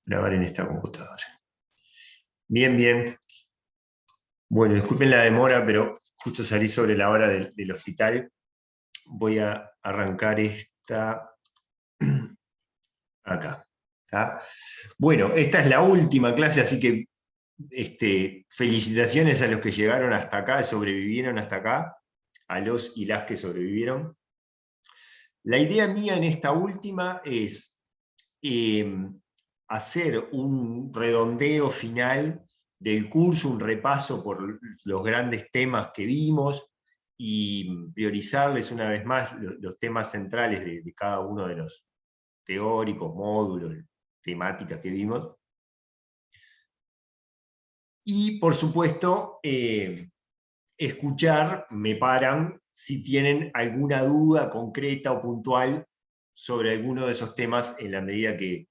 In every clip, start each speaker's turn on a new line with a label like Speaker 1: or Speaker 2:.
Speaker 1: grabar en esta computadora. Bien, bien. Bueno, disculpen la demora, pero justo salí sobre la hora del hospital. Voy a arrancar esta acá. ¿Tá? Bueno, esta es la última clase, así que felicitaciones a los que llegaron hasta acá, sobrevivieron hasta acá, a los y las que sobrevivieron. La idea mía en esta última es hacer un redondeo final del curso, un repaso por los grandes temas que vimos y priorizarles una vez más los temas centrales de cada uno de los teóricos, módulos, temáticas que vimos. Y por supuesto, escuchar, me paran, si tienen alguna duda concreta o puntual sobre alguno de esos temas en la medida que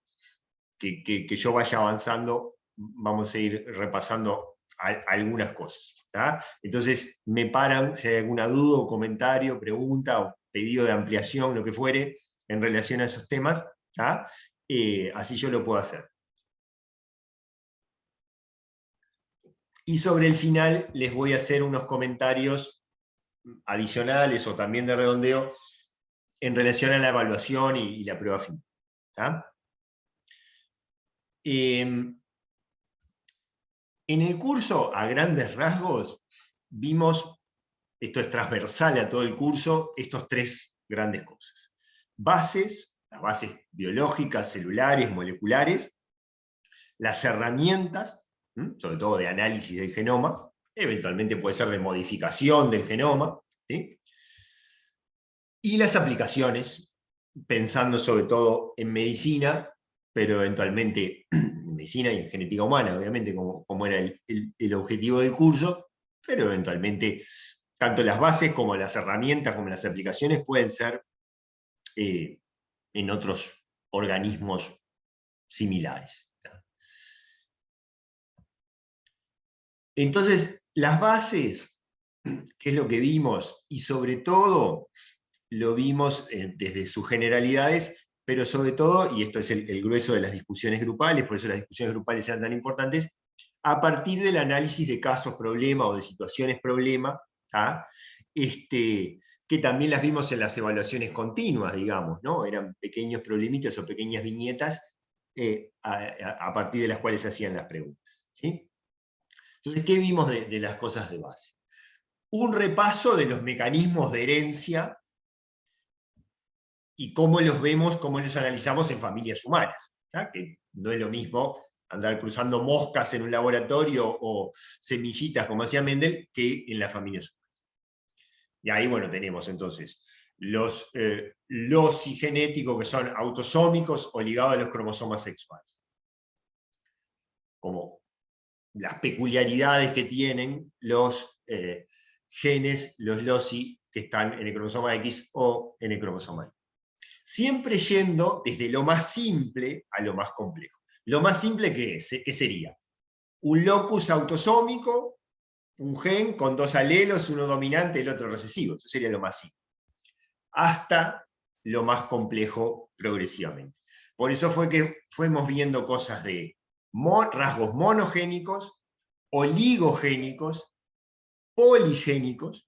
Speaker 1: yo vaya avanzando, vamos a ir repasando algunas cosas. ¿tá? Entonces, me paran si hay alguna duda o comentario, pregunta o pedido de ampliación, lo que fuere, en relación a esos temas, así yo lo puedo hacer. Y sobre el final les voy a hacer unos comentarios adicionales o también de redondeo en relación a la evaluación y la prueba final. En el curso, a grandes rasgos, vimos, esto es transversal a todo el curso, estos tres grandes cosas. Bases, las bases biológicas, celulares, moleculares, las herramientas, sobre todo de análisis del genoma, eventualmente puede ser de modificación del genoma, ¿sí? Y las aplicaciones, pensando sobre todo en medicina, pero eventualmente en medicina y en genética humana, obviamente, como era el objetivo del curso, pero eventualmente tanto las bases como las herramientas como las aplicaciones pueden ser en otros organismos similares. Entonces, las bases, que es lo que vimos, y sobre todo lo vimos desde sus generalidades, pero sobre todo, y esto es el grueso de las discusiones grupales, por eso las discusiones grupales eran tan importantes, a partir del análisis de casos problema o de situaciones problema, que también las vimos en las evaluaciones continuas, digamos, ¿no? Eran pequeños problemitas o pequeñas viñetas a partir de las cuales se hacían las preguntas. ¿sí? Entonces, ¿qué vimos de las cosas de base? Un repaso de los mecanismos de herencia y cómo los vemos, cómo los analizamos en familias humanas, que no es lo mismo andar cruzando moscas en un laboratorio o semillitas, como hacía Mendel, que en las familias humanas. Y ahí, bueno, tenemos entonces los losigenéticos que son autosómicos o ligados a los cromosomas sexuales. Como las peculiaridades que tienen los genes, los loci, que están en el cromosoma X o en el cromosoma Y. Siempre yendo desde lo más simple a lo más complejo. Lo más simple, ¿qué sería? Un locus autosómico, un gen con dos alelos, uno dominante y el otro recesivo. Eso sería lo más simple. Hasta lo más complejo progresivamente. Por eso fue que fuimos viendo cosas de rasgos monogénicos, oligogénicos, poligénicos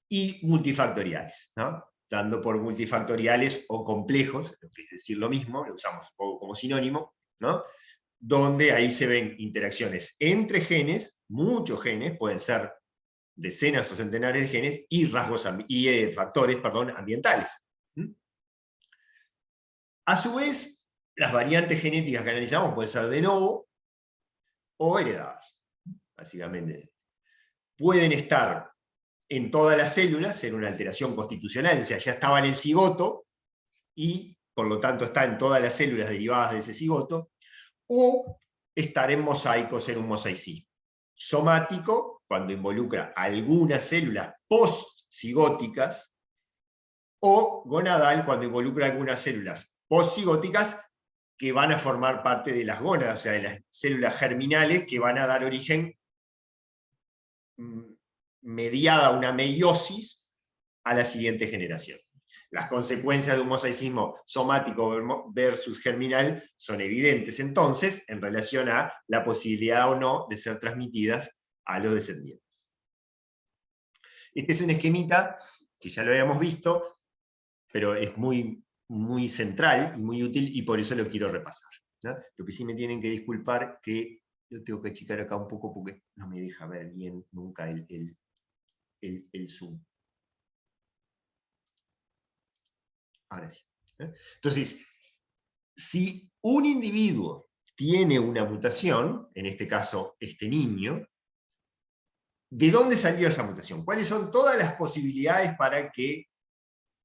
Speaker 1: y multifactoriales, ¿no? Dando por multifactoriales o complejos, es decir, lo mismo, lo usamos un poco como sinónimo, ¿no? Donde ahí se ven interacciones entre genes, muchos genes, pueden ser decenas o centenares de genes, y factores ambientales. A su vez, las variantes genéticas que analizamos pueden ser de novo o heredadas, básicamente. Pueden estar en todas las células, en una alteración constitucional, o sea, ya estaba en el cigoto, y por lo tanto está en todas las células derivadas de ese cigoto, o estar en mosaicos, en un mosaicismo. Somático, cuando involucra algunas células postcigóticas, o gonadal, cuando involucra algunas células postcigóticas que van a formar parte de las gónadas, o sea, de las células germinales que van a dar origen mediada una meiosis a la siguiente generación. las consecuencias de un mosaicismo somático versus germinal son evidentes entonces en relación a la posibilidad o no de ser transmitidas a los descendientes. Este es un esquemita que ya lo habíamos visto, pero es muy, muy central y muy útil, y por eso lo quiero repasar, ¿no? Lo que sí me tienen que disculpar que yo tengo que achicar acá un poco porque no me deja ver bien nunca el zoom. Ahora sí. Entonces, si un individuo tiene una mutación, en este caso este niño, ¿de dónde salió esa mutación? ¿Cuáles son todas las posibilidades para que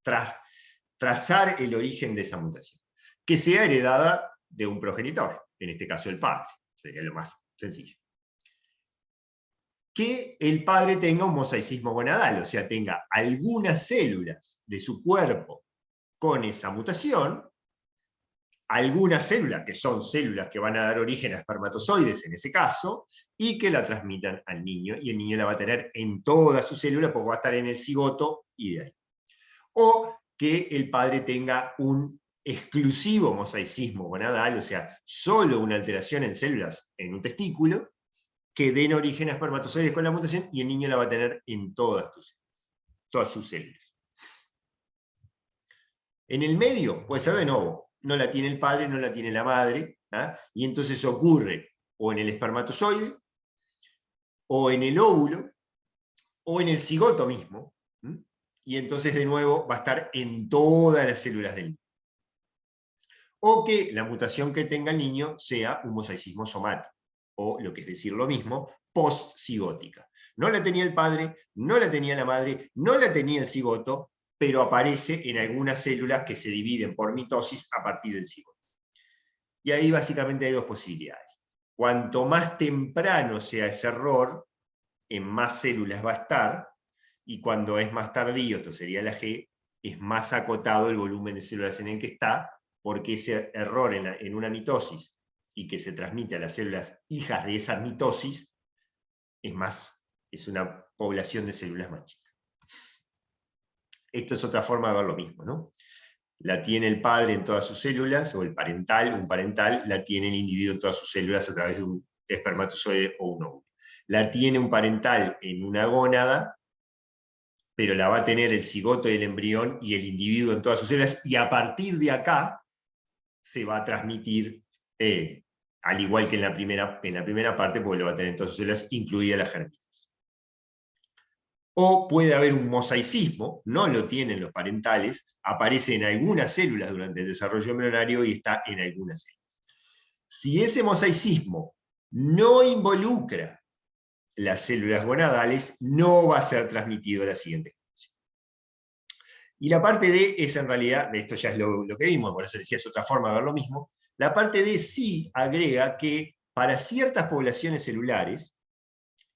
Speaker 1: trazar el origen de esa mutación? Que sea heredada de un progenitor, en este caso el padre, sería lo más sencillo. Que el padre tenga un mosaicismo gonadal, o sea, tenga algunas células de su cuerpo con esa mutación, algunas células que son células que van a dar origen a espermatozoides en ese caso, y que la transmitan al niño, y el niño la va a tener en toda su célula porque va a estar en el cigoto y de ahí. O que el padre tenga un exclusivo mosaicismo gonadal, o sea, solo una alteración en células en un testículo, que den origen a espermatozoides con la mutación, y el niño la va a tener en todas sus células. En el medio puede ser de nuevo, no la tiene el padre, no la tiene la madre, ¿ah? Y entonces ocurre o en el espermatozoide, o en el óvulo, o en el cigoto mismo, ¿sí? Y entonces de nuevo va a estar en todas las células del niño. O que la mutación que tenga el niño sea un mosaicismo somático, o lo que es decir lo mismo, postcigótica. No la tenía el padre, no la tenía la madre, no la tenía el cigoto, pero aparece en algunas células que se dividen por mitosis a partir del cigoto. Y ahí básicamente hay dos posibilidades. Cuanto más temprano sea ese error, en más células va a estar, y cuando es más tardío, esto sería la G, es más acotado el volumen de células en el que está, porque ese error en una mitosis y que se transmite a las células hijas de esa mitosis, es una población de células más chicas. Esto es otra forma de ver lo mismo, ¿no? La tiene el padre en todas sus células, o un parental, la tiene el individuo en todas sus células a través de un espermatozoide o un óvulo. La tiene un parental en una gónada, pero la va a tener el cigoto y el embrión y el individuo en todas sus células, y a partir de acá se va a transmitir, al igual que en la primera parte, porque lo va a tener en todas sus células, incluidas las germinas. O puede haber un mosaicismo, no lo tienen los parentales, aparece en algunas células durante el desarrollo embrionario y está en algunas células. Si ese mosaicismo no involucra las células gonadales, no va a ser transmitido a la siguiente generación. Y la parte D es en realidad, esto ya es lo que vimos, por eso decía, es otra forma de ver lo mismo, la parte D sí agrega que para ciertas poblaciones celulares,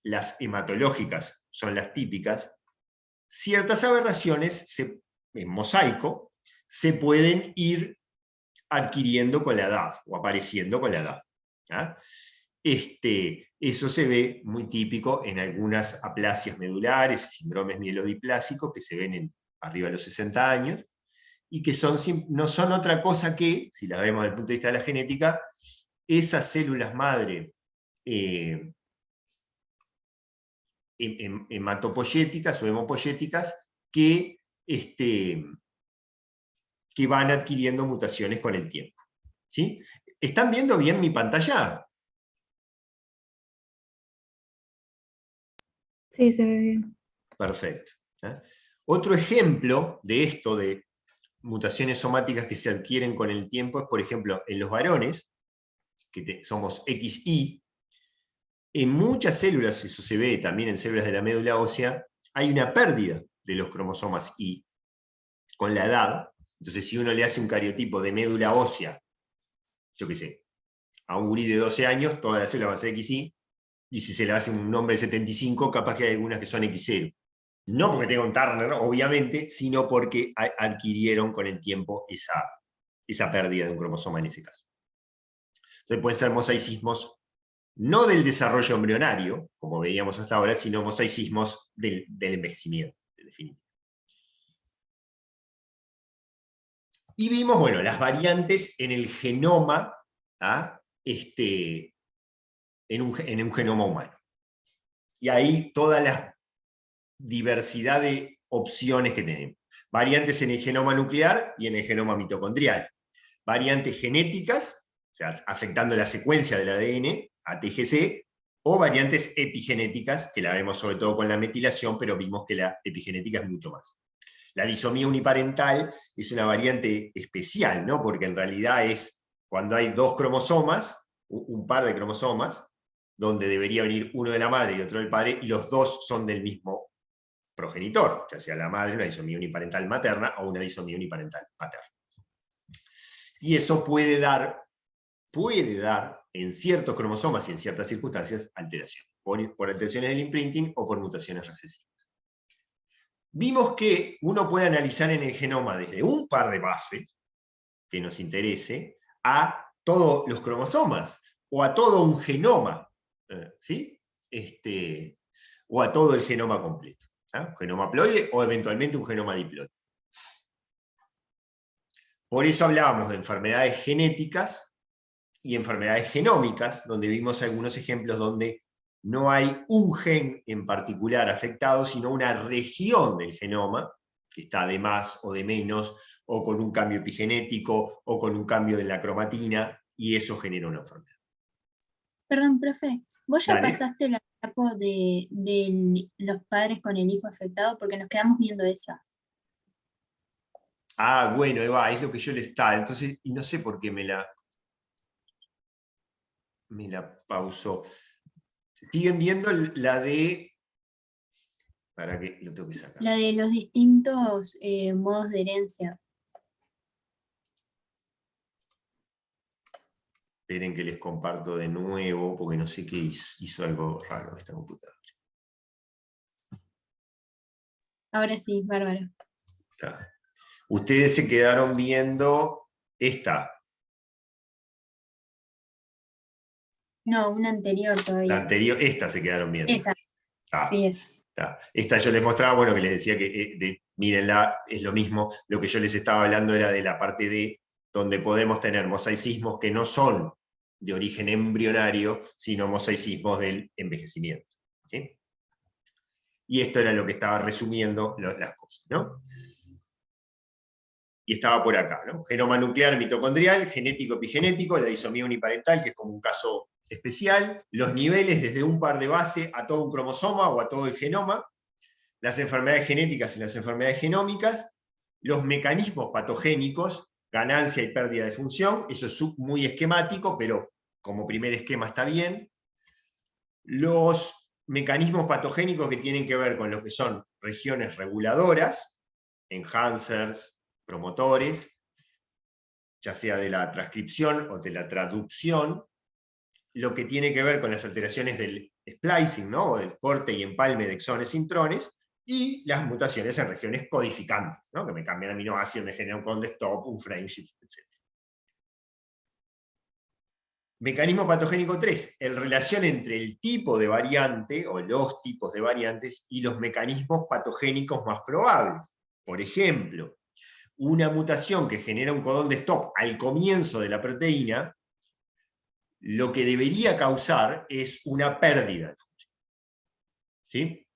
Speaker 1: las hematológicas son las típicas, ciertas aberraciones en mosaico se pueden ir adquiriendo con la edad, o apareciendo con la edad. ¿Ah? Eso se ve muy típico en algunas aplasias medulares, síndromes mielodiplásicos que se ven arriba de los 60 años, y que no son otra cosa que, si las vemos desde el punto de vista de la genética, esas células madre hematopoyéticas o hemopoyéticas que van adquiriendo mutaciones con el tiempo. ¿Sí? ¿Están viendo bien mi pantalla?
Speaker 2: Sí, se ve bien.
Speaker 1: Perfecto. Otro ejemplo de esto, de mutaciones somáticas que se adquieren con el tiempo, es, por ejemplo, en los varones, que somos XY, en muchas células, eso se ve también en células de la médula ósea, hay una pérdida de los cromosomas Y con la edad. Entonces, si uno le hace un cariotipo de médula ósea, yo qué sé, a un gurí de 12 años, todas las células van a ser XY, y si se le hace un nombre de 75, capaz que hay algunas que son X0. No porque tenga un Turner, obviamente, sino porque adquirieron con el tiempo esa pérdida de un cromosoma en ese caso. Entonces pueden ser mosaicismos no del desarrollo embrionario, como veíamos hasta ahora, sino mosaicismos del envejecimiento, en definitiva. Y vimos, bueno, las variantes en el genoma, ¿ah? En un genoma humano. Y ahí toda la diversidad de opciones que tenemos. Variantes en el genoma nuclear y en el genoma mitocondrial. Variantes genéticas, o sea, afectando la secuencia del ADN, ATGC, o variantes epigenéticas, que la vemos sobre todo con la metilación, pero vimos que la epigenética es mucho más. La disomía uniparental es una variante especial, ¿no? Porque en realidad es cuando hay dos cromosomas, un par de cromosomas, donde debería venir uno de la madre y otro del padre, y los dos son del mismo progenitor, ya sea la madre, una disomía uniparental materna o una disomía uniparental paterna. Y eso puede dar en ciertos cromosomas y en ciertas circunstancias alteraciones, por alteraciones del imprinting o por mutaciones recesivas. Vimos que uno puede analizar en el genoma desde un par de bases que nos interese a todos los cromosomas o a todo un genoma, ¿sí? O a todo el genoma completo, un genoma haploide o eventualmente un genoma diploide. Por eso hablábamos de enfermedades genéticas y enfermedades genómicas, donde vimos algunos ejemplos donde no hay un gen en particular afectado, sino una región del genoma, que está de más o de menos, o con un cambio epigenético, o con un cambio de la cromatina, y eso genera una enfermedad.
Speaker 2: Perdón, profe, ¿vos ya
Speaker 1: Dale.
Speaker 2: pasaste la etapa de los padres con el hijo afectado? Porque nos quedamos viendo esa.
Speaker 1: Ah, bueno, Eva, es lo que yo le estaba. Entonces, y no sé por qué me la pausó. Siguen viendo la de... ¿Para qué? Lo tengo que sacar.
Speaker 2: La de los distintos modos de herencia.
Speaker 1: Esperen que les comparto de nuevo, porque no sé qué hizo algo raro esta computadora.
Speaker 2: Ahora sí, bárbaro.
Speaker 1: Está. Ustedes se quedaron viendo esta.
Speaker 2: No, una anterior
Speaker 1: La
Speaker 2: todavía.
Speaker 1: anterior, esta se quedaron viendo.
Speaker 2: Esa,
Speaker 1: Está.
Speaker 2: sí es.
Speaker 1: Esta yo les mostraba, bueno, que les decía que, mírenla, es lo mismo. Lo que yo les estaba hablando era de la parte de donde podemos tener mosaicismos que no son de origen embrionario, sino mosaicismos del envejecimiento. ¿Sí? Y esto era lo que estaba resumiendo las cosas, ¿no? Y estaba por acá, ¿no? Genoma nuclear mitocondrial, genético epigenético, la disomía uniparental, que es como un caso especial, los niveles desde un par de base a todo un cromosoma o a todo el genoma, las enfermedades genéticas y las enfermedades genómicas, los mecanismos patogénicos, ganancia y pérdida de función, eso es muy esquemático, pero como primer esquema está bien. Los mecanismos patogénicos que tienen que ver con lo que son regiones reguladoras, enhancers, promotores, ya sea de la transcripción o de la traducción, lo que tiene que ver con las alteraciones del splicing, ¿no? O del corte y empalme de exones intrones, y las mutaciones en regiones codificantes, ¿no? Que me cambian aminoácidos, me generan un codon de stop, un frameshift, etc. Mecanismo patogénico 3, el relación entre el tipo de variante o los tipos de variantes y los mecanismos patogénicos más probables. Por ejemplo, una mutación que genera un codón de stop al comienzo de la proteína, lo que debería causar es una pérdida de función. ¿Sí?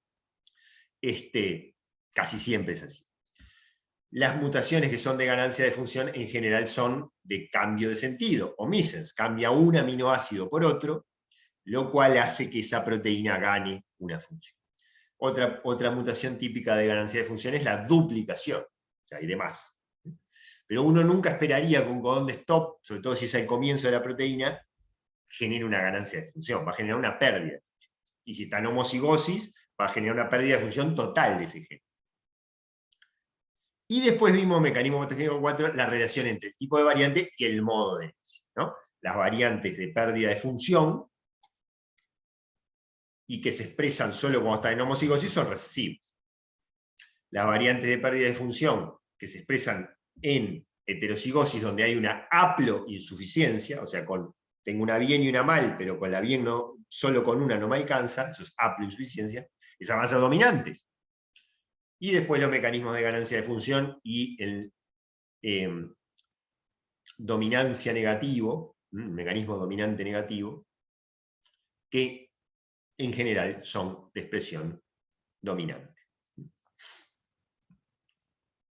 Speaker 1: Casi siempre es así. Las mutaciones que son de ganancia de función en general son de cambio de sentido, o missense, cambia un aminoácido por otro, lo cual hace que esa proteína gane una función. Otra mutación típica de ganancia de función es la duplicación, o sea, hay demás. Pero uno nunca esperaría que un codón de stop, sobre todo si es al comienzo de la proteína, genere una ganancia de función, va a generar una pérdida. Y si está en homocigosis, va a generar una pérdida de función total de ese gen. Y después vimos mecanismo patogénico 4, la relación entre el tipo de variante y el modo de herencia, ¿no? Las variantes de pérdida de función y que se expresan solo cuando están en homocigosis son recesivas. Las variantes de pérdida de función que se expresan en heterocigosis, donde hay una haploinsuficiencia, o sea, tengo una bien y una mal, pero con la bien no, solo con una no me alcanza, eso es haploinsuficiencia, esas van a ser dominantes. Y después los mecanismos de ganancia de función y dominancia negativo, mecanismo dominante negativo, que en general son de expresión dominante.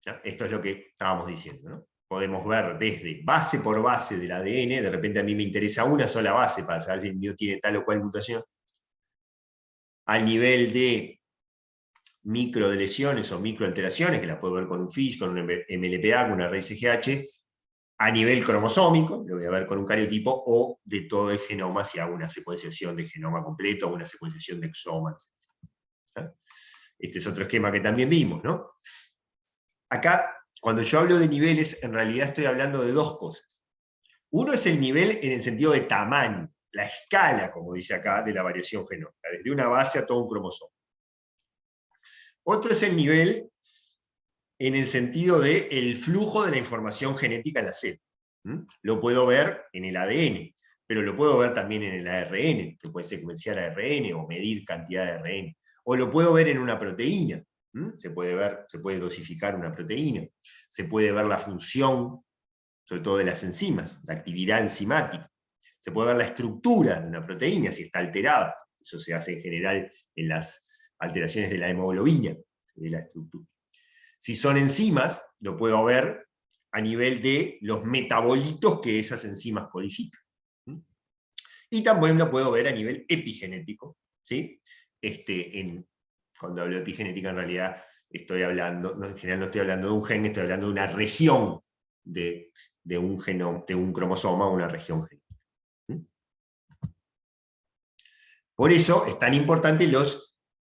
Speaker 1: ¿Ya? Esto es lo que estábamos diciendo, ¿no? Podemos ver desde base por base del ADN, de repente a mí me interesa una sola base para saber si el mío tiene tal o cual mutación, al nivel de microdeleciones o microalteraciones, que las puedo ver con un FISH, con un MLPA, con una RSGH, a nivel cromosómico, lo voy a ver con un cariotipo, o de todo el genoma, si hago una secuenciación de genoma completo o una secuenciación de exomas. ¿Sí? Este es otro esquema que también vimos, ¿no? Acá, cuando yo hablo de niveles, en realidad estoy hablando de dos cosas. Uno es el nivel en el sentido de tamaño, la escala, como dice acá, de la variación genómica, desde una base a todo un cromosoma. Otro es el nivel en el sentido del flujo de la información genética en la célula. Lo puedo ver en el ADN, pero lo puedo ver también en el ARN, que puede secuenciar ARN o medir cantidad de ARN. O lo puedo ver en una proteína. Se puede ver, se puede dosificar una proteína. Se puede ver la función, sobre todo de las enzimas, la actividad enzimática. Se puede ver la estructura de una proteína, si está alterada. Eso se hace en general en las alteraciones de la hemoglobina, de la estructura. Si son enzimas, lo puedo ver a nivel de los metabolitos que esas enzimas codifican. Y también lo puedo ver a nivel epigenético. ¿Sí? Cuando hablo de epigenética, en realidad estoy hablando, en general no estoy hablando de un gen, estoy hablando de una región de un cromosoma, una región genética. Por eso es tan importante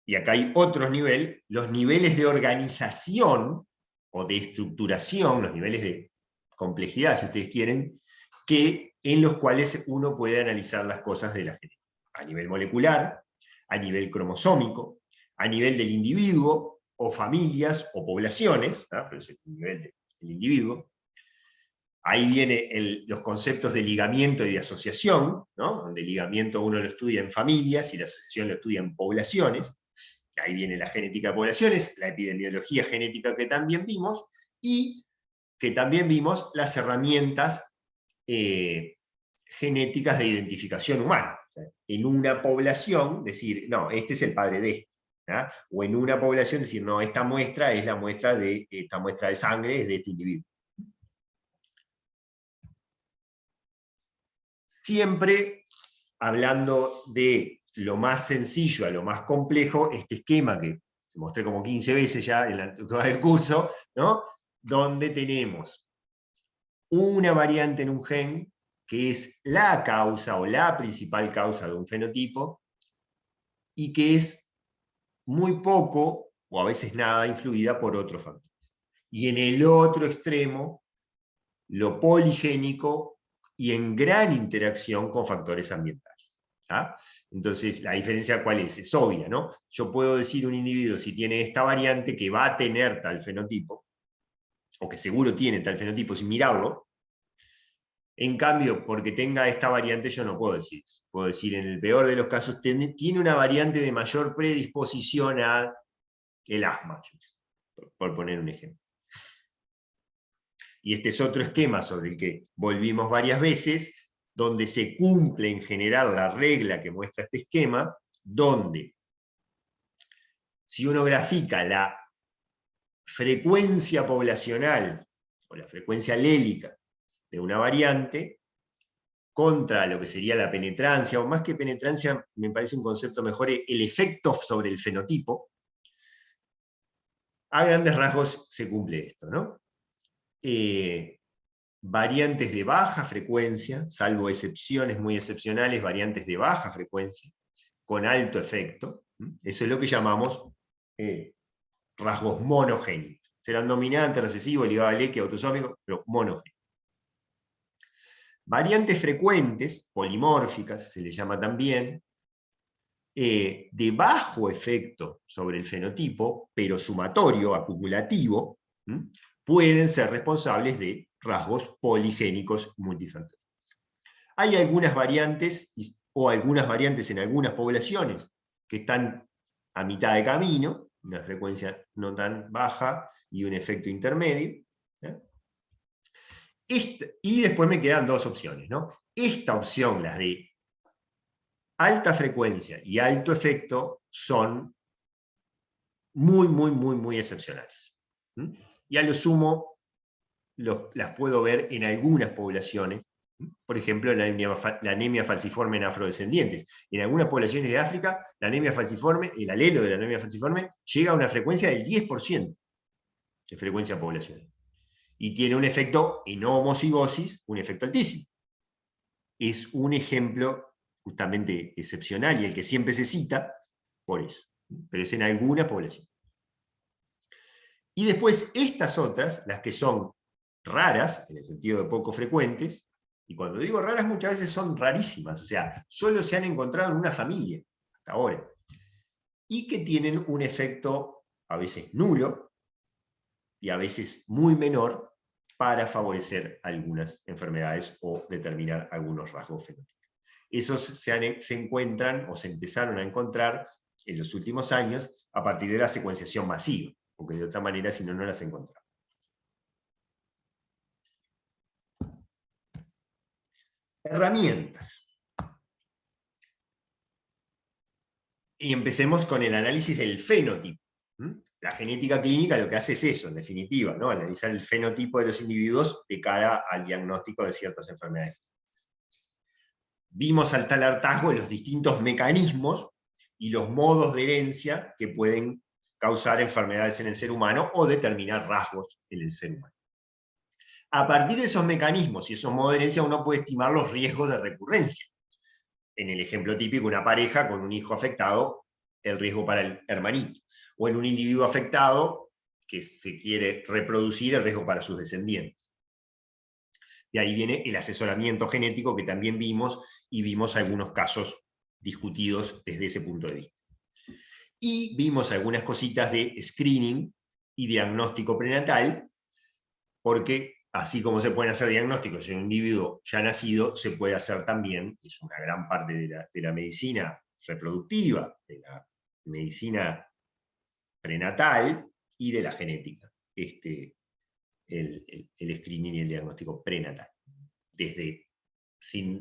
Speaker 1: y acá hay otros niveles, los niveles de organización o de estructuración, los niveles de complejidad, si ustedes quieren, en los cuales uno puede analizar las cosas de la genética. A nivel molecular, a nivel cromosómico, a nivel del individuo, o familias, o poblaciones, pero es el nivel del individuo. Ahí vienen los conceptos de ligamiento y de asociación, ¿no? Donde el ligamiento uno lo estudia en familias y la asociación lo estudia en poblaciones. Ahí viene la genética de poblaciones, la epidemiología genética que también vimos, y que también vimos las herramientas genéticas de identificación humana. O sea, en una población, decir, no, este es el padre de este. ¿Ah? O en una población decir, no, esta muestra es la muestra de sangre, es de este individuo. Siempre hablando de lo más sencillo a lo más complejo, este esquema que mostré como 15 veces ya en el curso, ¿no? Donde tenemos una variante en un gen que es la causa o la principal causa de un fenotipo y que es muy poco o a veces nada influida por otros factores. Y en el otro extremo, lo poligénico y en gran interacción con factores ambientales. ¿Ah? Entonces, la diferencia ¿cuál es? Es obvia, ¿no? Yo puedo decir un individuo si tiene esta variante que va a tener tal fenotipo, o que seguro tiene tal fenotipo sin mirarlo. En cambio, porque tenga esta variante yo no puedo decir eso. Puedo decir, en el peor de los casos, tiene una variante de mayor predisposición al asma, por poner un ejemplo. Y este es otro esquema sobre el que volvimos varias veces, donde se cumple en general la regla que muestra este esquema, donde si uno grafica la frecuencia poblacional o la frecuencia alélica de una variante contra lo que sería la penetrancia, o más que penetrancia, me parece un concepto mejor, el efecto sobre el fenotipo, a grandes rasgos se cumple esto, ¿no? Variantes de baja frecuencia, salvo excepciones muy excepcionales, variantes de baja frecuencia, con alto efecto. Eso es lo que llamamos rasgos monogénicos. Serán dominantes, recesivos, ligados al eje, autosómicos, pero monogénicos. Variantes frecuentes, polimórficas, se le llama también, de bajo efecto sobre el fenotipo, pero sumatorio, acumulativo, pueden ser responsables de rasgos poligénicos multifactoriales. Hay algunas variantes, o algunas variantes en algunas poblaciones, que están a mitad de camino, una frecuencia no tan baja y un efecto intermedio. Y después me quedan dos opciones, ¿no? Esta opción, las de alta frecuencia y alto efecto, son muy excepcionales. ¿Mm? Y a lo sumo las puedo ver en algunas poblaciones, por ejemplo, la anemia falciforme en afrodescendientes. En algunas poblaciones de África, la anemia falciforme, el alelo de la anemia falciforme, llega a una frecuencia del 10% de frecuencia poblacional. Y tiene un efecto en homocigosis, un efecto altísimo. Es un ejemplo justamente excepcional y el que siempre se cita por eso. Pero es en alguna población. Y después estas otras, las que son raras, en el sentido de poco frecuentes, y cuando digo raras muchas veces son rarísimas, o sea, solo se han encontrado en una familia, hasta ahora, y que tienen un efecto a veces nulo, y a veces muy menor, para favorecer algunas enfermedades o determinar algunos rasgos fenotípicos. Esos se encuentran, o se empezaron a encontrar en los últimos años, a partir de la secuenciación masiva, porque de otra manera, si no, no las encontramos. Herramientas. Y empecemos con el análisis del fenotipo. La genética clínica lo que hace es eso, en definitiva, ¿no? Analizar el fenotipo de los individuos de cara al diagnóstico de ciertas enfermedades. Vimos al tal hartazgo los distintos mecanismos y los modos de herencia que pueden causar enfermedades en el ser humano o determinar rasgos en el ser humano. A partir de esos mecanismos y esos modos de herencia uno puede estimar los riesgos de recurrencia. En el ejemplo típico, una pareja con un hijo afectado, el riesgo para el hermanito. O en un individuo afectado que se quiere reproducir, el riesgo para sus descendientes. De ahí viene el asesoramiento genético que también vimos, y vimos algunos casos discutidos desde ese punto de vista. Y vimos algunas cositas de screening y diagnóstico prenatal, porque así como se pueden hacer diagnósticos en un individuo ya nacido, se puede hacer también, es una gran parte de la medicina reproductiva, de la medicina prenatal y de la genética, el screening y el diagnóstico prenatal. Desde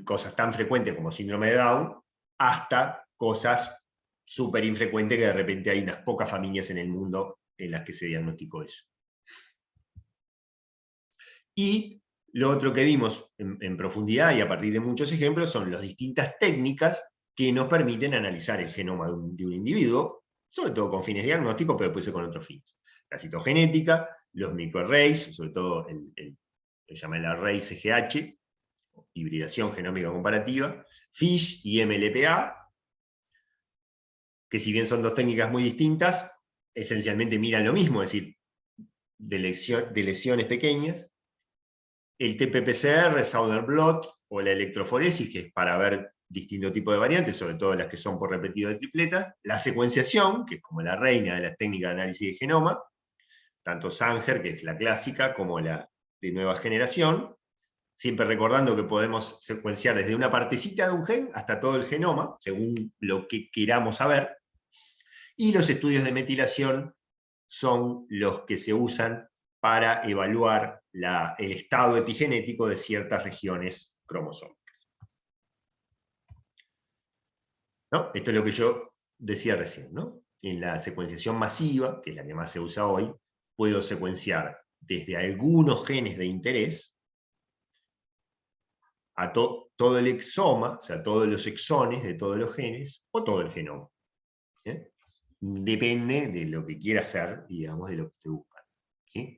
Speaker 1: cosas tan frecuentes como síndrome de Down, hasta cosas súper infrecuentes que de repente hay unas pocas familias en el mundo en las que se diagnosticó eso. Y lo otro que vimos en profundidad y a partir de muchos ejemplos son las distintas técnicas que nos permiten analizar el genoma de un individuo, sobre todo con fines diagnósticos, pero puede ser con otros fines. La citogenética, los microarrays, sobre todo lo llaman el array CGH, hibridación genómica comparativa, FISH y MLPA, que si bien son dos técnicas muy distintas, esencialmente miran lo mismo, es decir, de lesiones pequeñas. El TPPCR, Southern Blot, o la electroforesis, que es para ver distintos tipos de variantes, sobre todo las que son por repetido de tripletas. La secuenciación, que es como la reina de las técnicas de análisis de genoma, tanto Sanger, que es la clásica, como la de nueva generación, siempre recordando que podemos secuenciar desde una partecita de un gen hasta todo el genoma, según lo que queramos saber. Y los estudios de metilación son los que se usan para evaluar el estado epigenético de ciertas regiones cromosómicas. ¿No? Esto es lo que yo decía recién, ¿no? En la secuenciación masiva, que es la que más se usa hoy, puedo secuenciar desde algunos genes de interés a todo el exoma, o sea, todos los exones de todos los genes, o todo el genoma. ¿Sí? Depende de lo que quiera hacer, digamos, de lo que esté buscando. ¿Sí?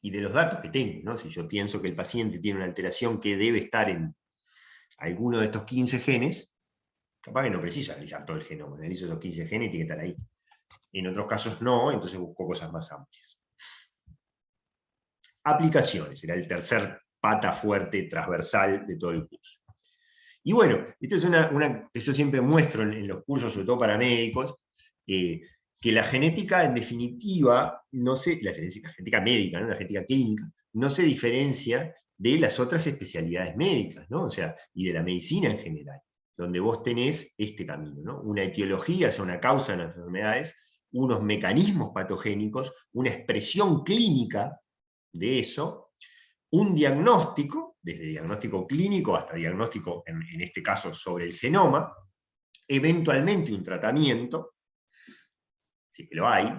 Speaker 1: Y de los datos que tengo, ¿no? Si yo pienso que el paciente tiene una alteración que debe estar en alguno de estos 15 genes, capaz que no preciso analizar todo el genoma, analizo esos 15 genes y tiene que estar ahí. En otros casos no, entonces busco cosas más amplias. Aplicaciones, era el tercer pata fuerte transversal de todo el curso. Y bueno, esto es que yo siempre muestro en los cursos, sobre todo para médicos, que la genética, en definitiva, la genética médica, ¿no? La genética clínica, no se diferencia de las otras especialidades médicas, ¿no? O sea, y de la medicina en general, donde vos tenés este camino, ¿no? Una etiología, o sea, una causa de las enfermedades, unos mecanismos patogénicos, una expresión clínica de eso, un diagnóstico, desde diagnóstico clínico hasta diagnóstico, en este caso, sobre el genoma, eventualmente un tratamiento, si que lo hay,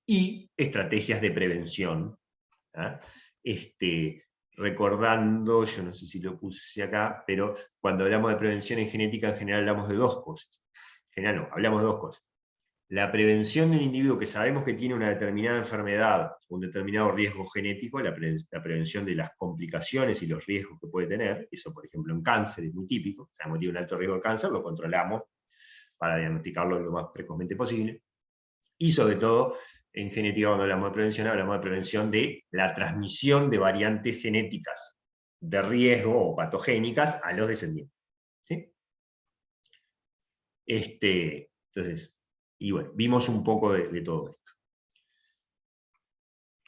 Speaker 1: y estrategias de prevención. ¿Ah? Recordando, yo no sé si lo puse acá, pero cuando hablamos de prevención en genética, en general hablamos de dos cosas. En general no, hablamos de dos cosas. La prevención de un individuo que sabemos que tiene una determinada enfermedad, un determinado riesgo genético, la prevención de las complicaciones y los riesgos que puede tener, eso por ejemplo en cáncer es muy típico, sabemos que tiene un alto riesgo de cáncer, lo controlamos para diagnosticarlo lo más precozmente posible, y sobre todo en genética cuando hablamos de prevención de la transmisión de variantes genéticas de riesgo o patogénicas a los descendientes. ¿Sí? Entonces, y bueno, vimos un poco de todo esto.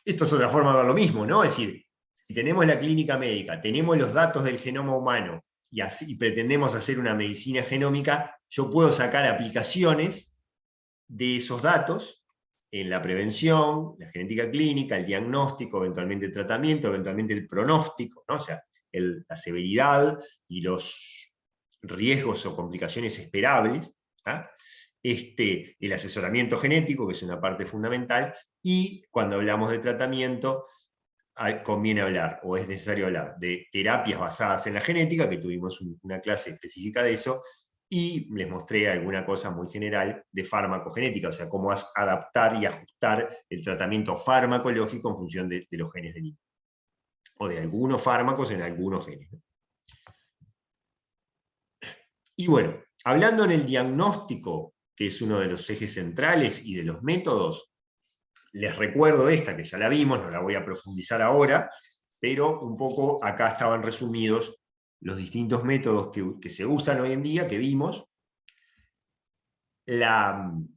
Speaker 1: Esto es otra forma de ver lo mismo, ¿no? Es decir, si tenemos la clínica médica, tenemos los datos del genoma humano y pretendemos hacer una medicina genómica, yo puedo sacar aplicaciones de esos datos en la prevención, la genética clínica, el diagnóstico, eventualmente el tratamiento, eventualmente el pronóstico, ¿no? O sea, la severidad y los riesgos o complicaciones esperables, ¿ah? El asesoramiento genético, que es una parte fundamental, y cuando hablamos de tratamiento, conviene hablar, o es necesario hablar, de terapias basadas en la genética, que tuvimos una clase específica de eso, y les mostré alguna cosa muy general de farmacogenética, o sea, cómo adaptar y ajustar el tratamiento farmacológico en función de los genes del individuo, o de algunos fármacos en algunos genes. Y bueno, hablando en el diagnóstico, que es uno de los ejes centrales y de los métodos, les recuerdo esta, que ya la vimos, no la voy a profundizar ahora, pero un poco acá estaban resumidos los distintos métodos que se usan hoy en día, que vimos. No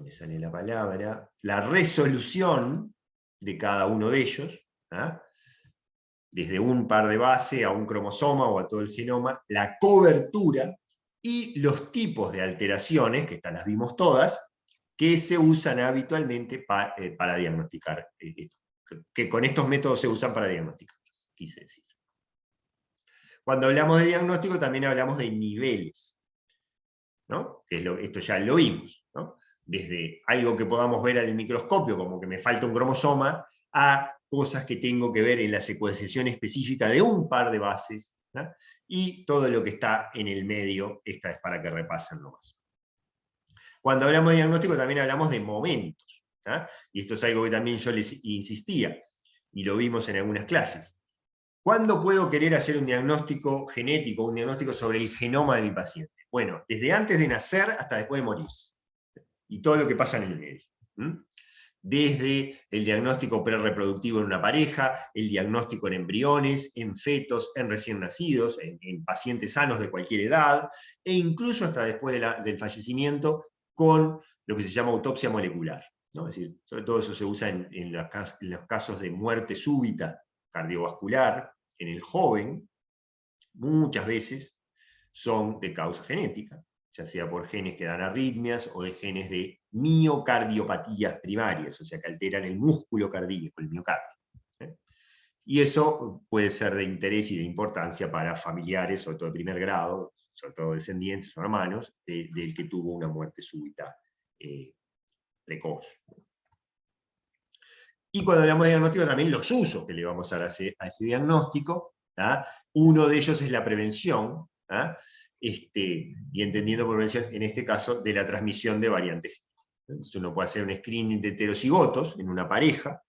Speaker 1: me sale la palabra, la resolución de cada uno de ellos, ¿ah? Desde un par de base a un cromosoma o a todo el genoma, la cobertura y los tipos de alteraciones, que estas las vimos todas, que se usan habitualmente para diagnosticar esto. Que con estos métodos se usan para diagnosticar, quise decir. Cuando hablamos de diagnóstico también hablamos de niveles, ¿no? Esto ya lo vimos, ¿no? Desde algo que podamos ver al microscopio, como que me falta un cromosoma, a cosas que tengo que ver en la secuenciación específica de un par de bases, ¿no? Y todo lo que está en el medio, esta es para que repasen nomás. Cuando hablamos de diagnóstico también hablamos de momentos, ¿no? Y esto es algo que también yo les insistía, y lo vimos en algunas clases. ¿Cuándo puedo querer hacer un diagnóstico genético, un diagnóstico sobre el genoma de mi paciente? Bueno, desde antes de nacer hasta después de morirse. Y todo lo que pasa en el medio. Desde el diagnóstico prerreproductivo en una pareja, el diagnóstico en embriones, en fetos, en recién nacidos, en pacientes sanos de cualquier edad, e incluso hasta después del fallecimiento con lo que se llama autopsia molecular, ¿no? Es decir, sobre todo eso se usa en los casos de muerte súbita cardiovascular en el joven, muchas veces son de causa genética, ya sea por genes que dan arritmias o de genes de miocardiopatías primarias, o sea, que alteran el músculo cardíaco, el miocardio. Y eso puede ser de interés y de importancia para familiares, sobre todo de primer grado, sobre todo descendientes o hermanos, del que tuvo una muerte súbita precoz. Y cuando hablamos de diagnóstico, también los usos que le vamos a dar a ese diagnóstico. ¿Ah? Uno de ellos es la prevención, ¿ah? Y entendiendo por prevención, en este caso, de la transmisión de variantes. Entonces uno puede hacer un screening de heterocigotos en una pareja,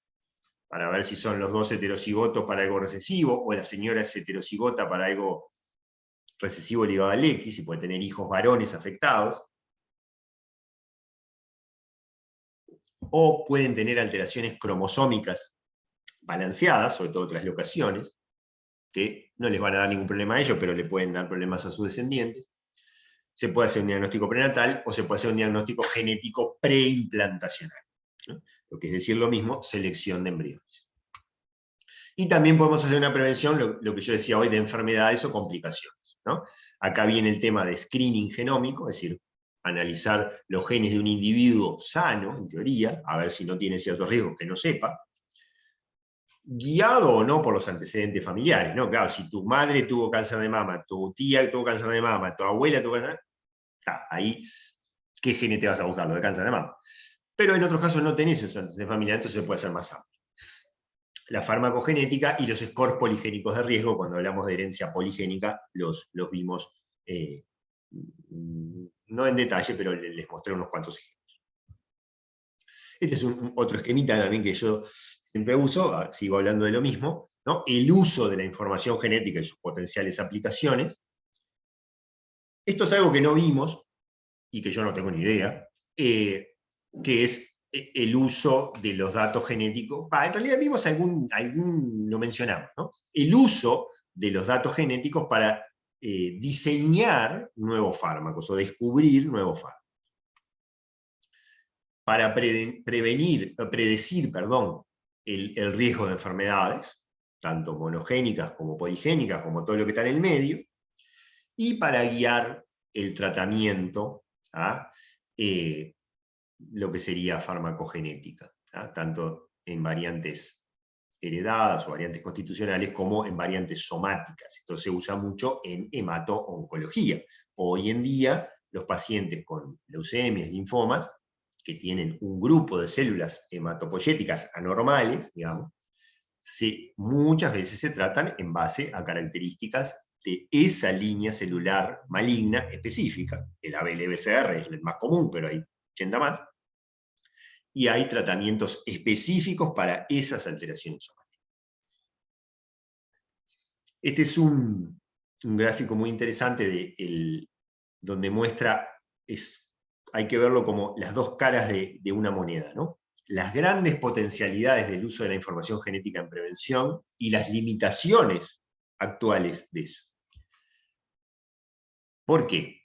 Speaker 1: para ver si son los dos heterocigotos para algo recesivo, o la señora es heterocigota para algo recesivo ligado al X, y puede tener hijos varones afectados. O pueden tener alteraciones cromosómicas balanceadas, sobre todo translocaciones, que no les van a dar ningún problema a ellos, pero le pueden dar problemas a sus descendientes. Se puede hacer un diagnóstico prenatal o se puede hacer un diagnóstico genético preimplantacional, ¿no? Lo que es decir lo mismo, selección de embriones. Y también podemos hacer una prevención, lo que yo decía hoy, de enfermedades o complicaciones, ¿no? Acá viene el tema de screening genómico, es decir, analizar los genes de un individuo sano, en teoría, a ver si no tiene ciertos riesgos que no sepa, guiado o no por los antecedentes familiares, ¿no? Claro, si tu madre tuvo cáncer de mama, tu tía tuvo cáncer de mama, tu abuela tuvo cáncer de mama, ahí, ¿qué gene te vas a buscar? Lo de cáncer de mama. Pero en otros casos no tenés esos antecedentes familiares, entonces se puede hacer más amplio. La farmacogenética y los scores poligénicos de riesgo, cuando hablamos de herencia poligénica, los vimos, no en detalle, pero les mostré unos cuantos ejemplos. Este es otro esquemita también que yo siempre uso, sigo hablando de lo mismo, ¿no? El uso de la información genética y sus potenciales aplicaciones. Esto es algo que no vimos, y que yo no tengo ni idea, que es el uso de los datos genéticos. En realidad vimos lo mencionamos, ¿no? El uso de los datos genéticos para diseñar nuevos fármacos o descubrir nuevos fármacos. Para predecir el riesgo de enfermedades, tanto monogénicas como poligénicas, como todo lo que está en el medio, y para guiar el tratamiento a lo que sería farmacogenética, tanto en variantes heredadas o variantes constitucionales como en variantes somáticas. Esto se usa mucho en hemato-oncología. Hoy en día, los pacientes con leucemias, linfomas, que tienen un grupo de células hematopoyéticas anormales, digamos, muchas veces se tratan en base a características de esa línea celular maligna específica. El ABL-BCR es el más común, pero hay 80 más. Y hay tratamientos específicos para esas alteraciones somáticas. Este es un gráfico muy interesante donde muestra, hay que verlo como las dos caras de una moneda, ¿no? Las grandes potencialidades del uso de la información genética en prevención y las limitaciones actuales de eso. ¿Por qué?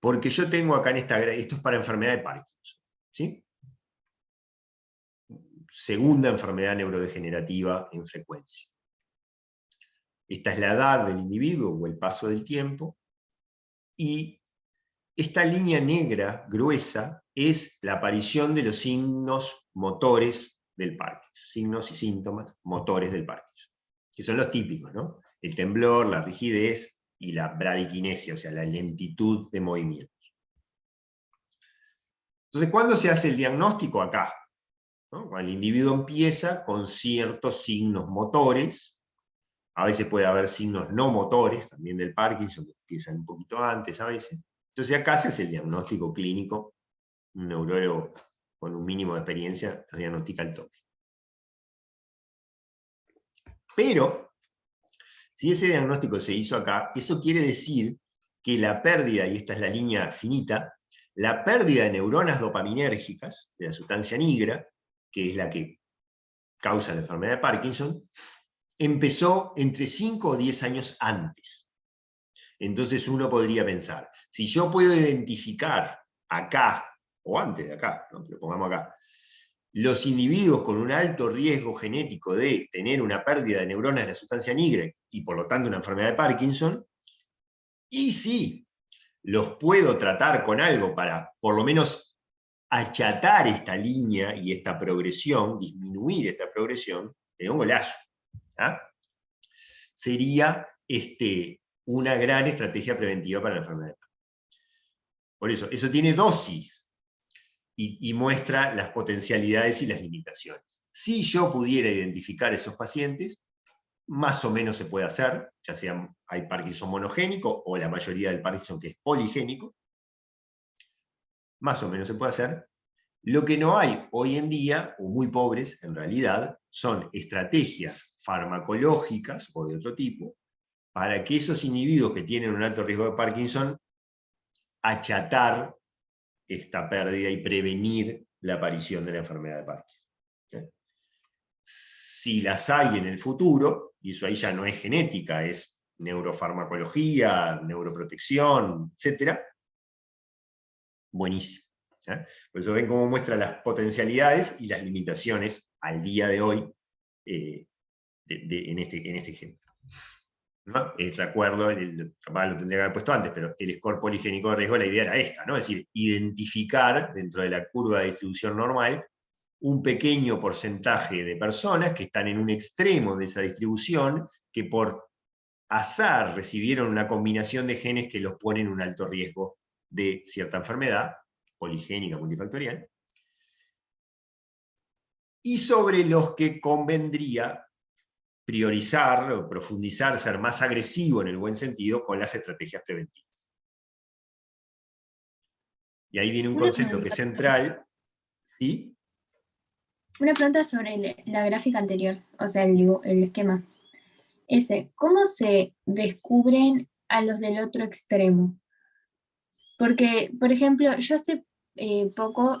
Speaker 1: Porque yo tengo acá en esto es para enfermedad de Parkinson, ¿sí? Segunda enfermedad neurodegenerativa en frecuencia. Esta es la edad del individuo o el paso del tiempo, y esta línea negra gruesa es la aparición de los signos motores del Parkinson, signos y síntomas motores del Parkinson, que son los típicos, ¿no? El temblor, la rigidez y la bradiquinesia, o sea, la lentitud de movimientos. Entonces, ¿cuándo se hace el diagnóstico? Acá, ¿no? Cuando el individuo empieza con ciertos signos motores. A veces puede haber signos no motores, también del Parkinson, que empiezan un poquito antes a veces. Entonces acá se hace el diagnóstico clínico, un neurólogo con un mínimo de experiencia lo diagnostica al toque. Pero, si ese diagnóstico se hizo acá, eso quiere decir que la pérdida, y esta es la línea finita, la pérdida de neuronas dopaminérgicas, de la sustancia nigra, que es la que causa la enfermedad de Parkinson, empezó entre 5 o 10 años antes. Entonces uno podría pensar, si yo puedo identificar acá, o antes de acá, ¿no? Pero pongamos acá, los individuos con un alto riesgo genético de tener una pérdida de neuronas de la sustancia nigra y por lo tanto una enfermedad de Parkinson, y si los puedo tratar con algo para por lo menos achatar esta línea y esta progresión, disminuir esta progresión, de un golazo. Sería una gran estrategia preventiva para la enfermedad de Parkinson. Por eso tiene dosis y muestra las potencialidades y las limitaciones. Si yo pudiera identificar esos pacientes, más o menos se puede hacer, ya sea hay Parkinson monogénico o la mayoría del Parkinson que es poligénico, más o menos se puede hacer. Lo que no hay hoy en día, o muy pobres en realidad, son estrategias farmacológicas o de otro tipo, para que esos individuos que tienen un alto riesgo de Parkinson, achatar esta pérdida y prevenir la aparición de la enfermedad de Parkinson. Si las hay en el futuro, y eso ahí ya no es genética, es neurofarmacología, neuroprotección, etc., buenísimo. Por eso ven cómo muestra las potencialidades y las limitaciones al día de hoy en este ejemplo. ¿No? Recuerdo, capaz lo tendría que haber puesto antes, pero el score poligénico de riesgo, la idea era esta, ¿no? Es decir, identificar dentro de la curva de distribución normal un pequeño porcentaje de personas que están en un extremo de esa distribución, que por azar recibieron una combinación de genes que los ponen en un alto riesgo de cierta enfermedad, poligénica, multifactorial, y sobre los que convendría priorizar o profundizar, ser más agresivo en el buen sentido con las estrategias preventivas. Y ahí viene un
Speaker 2: Una
Speaker 1: concepto que es central, ¿sí?
Speaker 2: Una pregunta sobre la gráfica anterior, o sea, el esquema. ¿Cómo se descubren a los del otro extremo? Porque, por ejemplo, yo hace poco,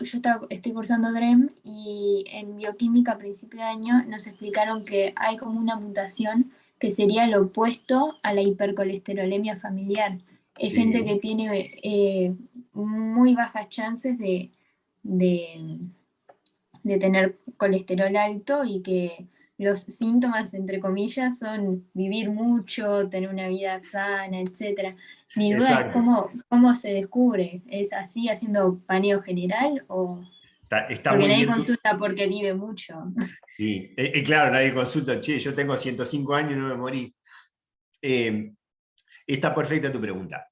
Speaker 2: estoy cursando DREM y en bioquímica a principio de año nos explicaron que hay como una mutación que sería lo opuesto a la hipercolesterolemia familiar. Es gente que tiene muy bajas chances de, de tener colesterol alto y que los síntomas, entre comillas, son vivir mucho, tener una vida sana, etc. Mi duda es
Speaker 1: Exacto.
Speaker 2: cómo se descubre. ¿Es así, haciendo paneo general o...?
Speaker 1: Está
Speaker 2: Porque
Speaker 1: muy
Speaker 2: nadie
Speaker 1: bien
Speaker 2: consulta porque vive mucho.
Speaker 1: sí, claro, nadie consulta, che, yo tengo 105 años y no me morí. Está perfecta tu pregunta.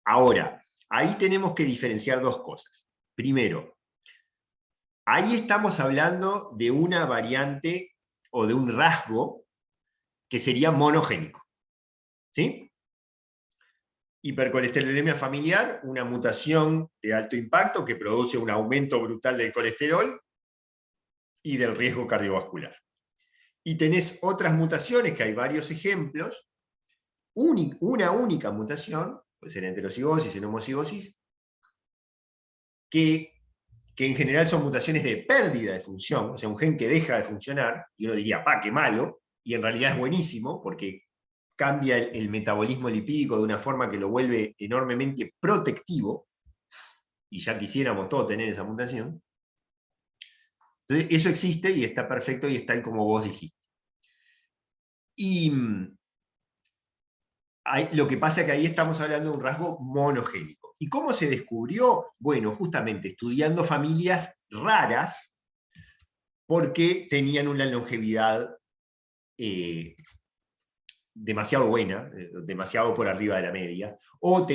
Speaker 1: Ahora, ahí tenemos que diferenciar dos cosas. Primero, ahí estamos hablando de una variante o de un rasgo que sería monogénico. ¿Sí? Hipercolesterolemia familiar, una mutación de alto impacto que produce un aumento brutal del colesterol y del riesgo cardiovascular. Y tenés otras mutaciones, que hay varios ejemplos, una única mutación, puede ser en heterocigosis, en homocigosis, que en general son mutaciones de pérdida de función, o sea, un gen que deja de funcionar, y uno diría, qué malo, y en realidad es buenísimo, porque cambia el metabolismo lipídico de una forma que lo vuelve enormemente protectivo, y ya quisiéramos todos tener esa mutación. Entonces, eso existe y está perfecto y está como vos dijiste. Y lo que pasa es que ahí estamos hablando de un rasgo monogénico. ¿Y cómo se descubrió? Bueno, justamente estudiando familias raras porque tenían una longevidad demasiado buena, demasiado por arriba de la media, o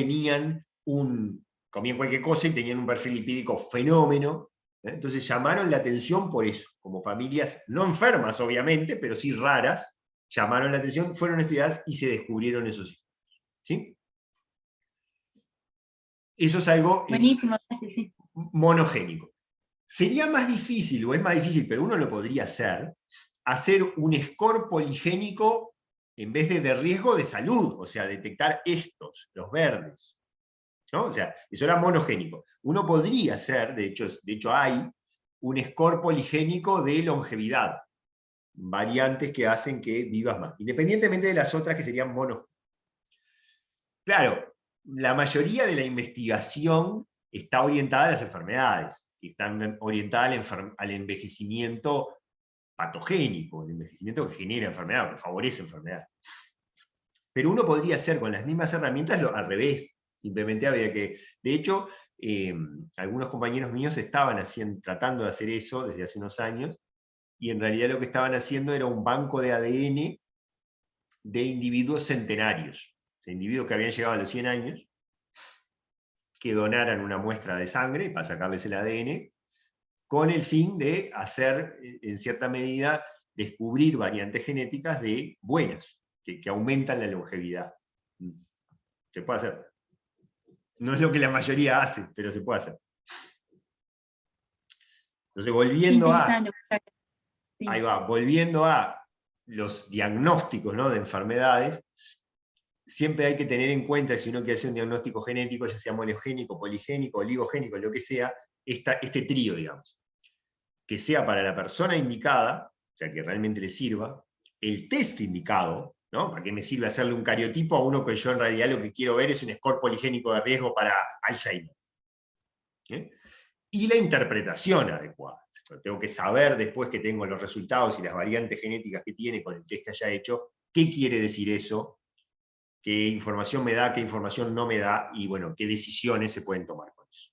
Speaker 1: comían cualquier cosa y tenían un perfil lipídico fenómeno. Entonces llamaron la atención por eso, como familias no enfermas obviamente, pero sí raras, llamaron la atención, fueron estudiadas y se descubrieron esos hijos. ¿Sí? Eso es algo
Speaker 2: Buenísimo, sí.
Speaker 1: monogénico. Sería más difícil, o es más difícil, pero uno lo podría hacer un score poligénico en vez de riesgo de salud, o sea, detectar estos, los verdes. ¿No? O sea, eso era monogénico. Uno podría hacer, de hecho hay, un score poligénico de longevidad, variantes que hacen que vivas más, independientemente de las otras que serían monogénicas. Claro, la mayoría de la investigación está orientada a las enfermedades, están orientadas al envejecimiento patogénico, el envejecimiento que genera enfermedad, que favorece enfermedad. Pero uno podría hacer con las mismas herramientas al revés. Simplemente había que... De hecho, algunos compañeros míos estaban tratando de hacer eso desde hace unos años, y en realidad lo que estaban haciendo era un banco de ADN de individuos centenarios, de individuos que habían llegado a los 100 años, que donaran una muestra de sangre para sacarles el ADN, con el fin de hacer, en cierta medida, descubrir variantes genéticas de buenas, que aumentan la longevidad. Se puede hacer. No es lo que la mayoría hace, pero se puede hacer. Entonces,
Speaker 2: Interesante. Sí.
Speaker 1: ahí va, volviendo a los diagnósticos, ¿no?, de enfermedades, siempre hay que tener en cuenta, si uno quiere hacer un diagnóstico genético, ya sea monogénico, poligénico, oligogénico, lo que sea, este trío, digamos. Que sea para la persona indicada, o sea, que realmente le sirva, el test indicado, ¿no? ¿Para qué me sirve hacerle un cariotipo a uno que yo en realidad lo que quiero ver es un score poligénico de riesgo para Alzheimer? Y la interpretación adecuada. Tengo que saber, después que tengo los resultados y las variantes genéticas que tiene con el test que haya hecho, qué quiere decir eso, qué información me da, qué información no me da, y bueno, qué decisiones se pueden tomar con eso.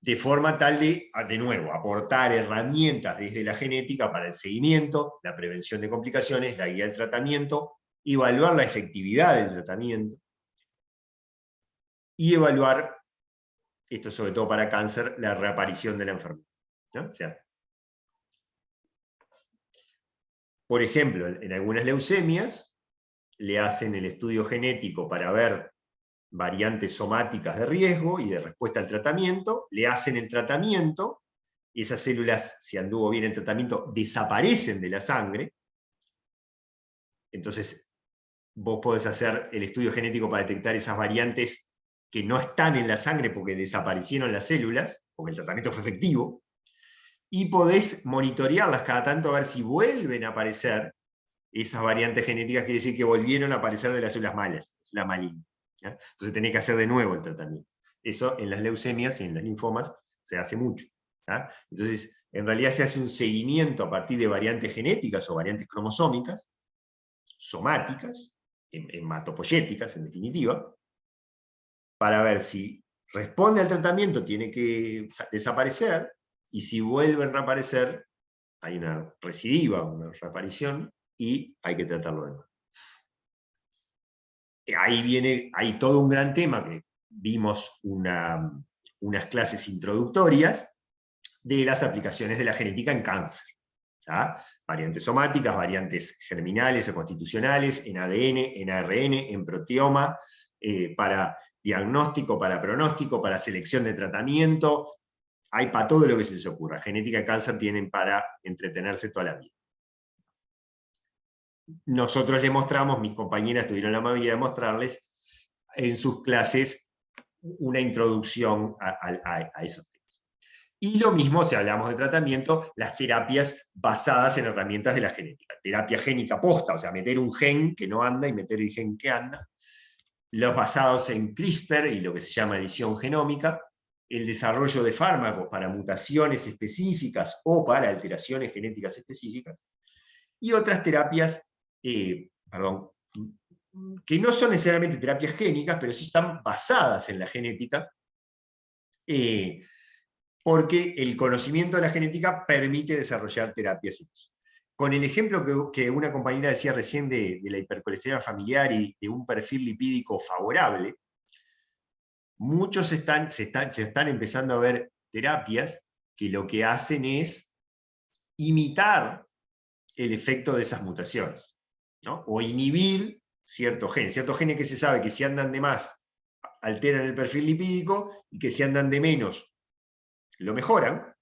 Speaker 1: de forma tal de nuevo, aportar herramientas desde la genética para el seguimiento, la prevención de complicaciones, la guía del tratamiento, evaluar la efectividad del tratamiento y evaluar, esto sobre todo para cáncer, la reaparición de la enfermedad, ¿no? O sea, por ejemplo, en algunas leucemias le hacen el estudio genético para ver variantes somáticas de riesgo y de respuesta al tratamiento, le hacen el tratamiento, esas células, si anduvo bien el tratamiento, desaparecen de la sangre, entonces vos podés hacer el estudio genético para detectar esas variantes que no están en la sangre porque desaparecieron las células, porque el tratamiento fue efectivo, y podés monitorearlas cada tanto a ver si vuelven a aparecer esas variantes genéticas, quiere decir que volvieron a aparecer de las células malas, las malignas. ¿Ya? Entonces tenés que hacer de nuevo el tratamiento. Eso en las leucemias y en las linfomas se hace mucho. ¿Ya? Entonces, en realidad se hace un seguimiento a partir de variantes genéticas o variantes cromosómicas, somáticas, hematopoyéticas en definitiva, para ver si responde al tratamiento, tiene que desaparecer, y si vuelven a aparecer, hay una recidiva, una reaparición, y hay que tratarlo de nuevo. Hay todo un gran tema que vimos unas clases introductorias de las aplicaciones de la genética en cáncer. ¿Ya? Variantes somáticas, variantes germinales o constitucionales, en ADN, en ARN, en proteoma, para diagnóstico, para pronóstico, para selección de tratamiento. Hay para todo lo que se les ocurra. Genética de cáncer tienen para entretenerse toda la vida. Nosotros les mostramos, mis compañeras tuvieron la amabilidad de mostrarles en sus clases una introducción a esos temas. Y lo mismo, si hablamos de tratamiento, las terapias basadas en herramientas de la genética. Terapia génica posta, o sea, meter un gen que no anda y meter el gen que anda. Los basados en CRISPR y lo que se llama edición genómica. El desarrollo de fármacos para mutaciones específicas o para alteraciones genéticas específicas. Y otras terapias, que no son necesariamente terapias génicas, pero sí están basadas en la genética, porque el conocimiento de la genética permite desarrollar terapias. Con el ejemplo que una compañera decía recién de la hipercolesterolemia familiar y de un perfil lipídico favorable, muchos se están empezando a ver terapias que lo que hacen es imitar el efecto de esas mutaciones, ¿no? O inhibir ciertos genes que se sabe que si andan de más alteran el perfil lipídico y que si andan de menos lo mejoran.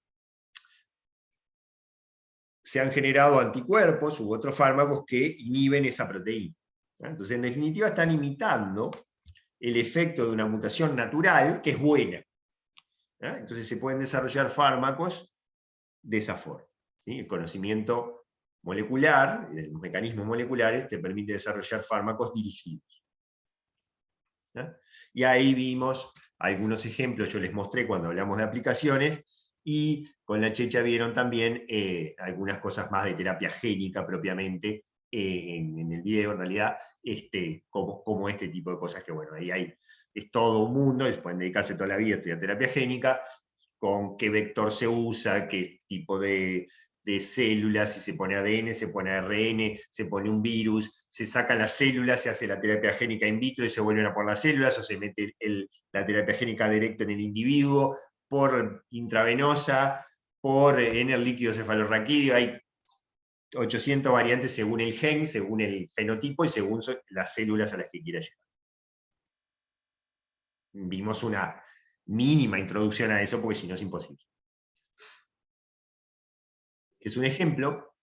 Speaker 1: Se han generado anticuerpos u otros fármacos que inhiben esa proteína. Entonces, en definitiva, están imitando el efecto de una mutación natural que es buena. Entonces, se pueden desarrollar fármacos de esa forma. ¿Sí? El conocimiento molecular, de los mecanismos moleculares, te permite desarrollar fármacos dirigidos. Y ahí vimos algunos ejemplos, yo les mostré cuando hablamos de aplicaciones, y con la Checha vieron también algunas cosas más de terapia génica propiamente en el video, en realidad, como este tipo de cosas que, bueno, ahí es todo un mundo, y pueden dedicarse toda la vida a estudiar terapia génica, con qué vector se usa, qué tipo de células, si se pone ADN, se pone ARN, se pone un virus, se sacan las células, se hace la terapia génica in vitro y se vuelven a por las células, o se mete la terapia génica directo en el individuo, por intravenosa, en el líquido cefalorraquídeo. Hay 800 variantes según el gen, según el fenotipo y según las células a las que quiera llegar. Vimos una mínima introducción a eso porque si no es imposible. Es un ejemplo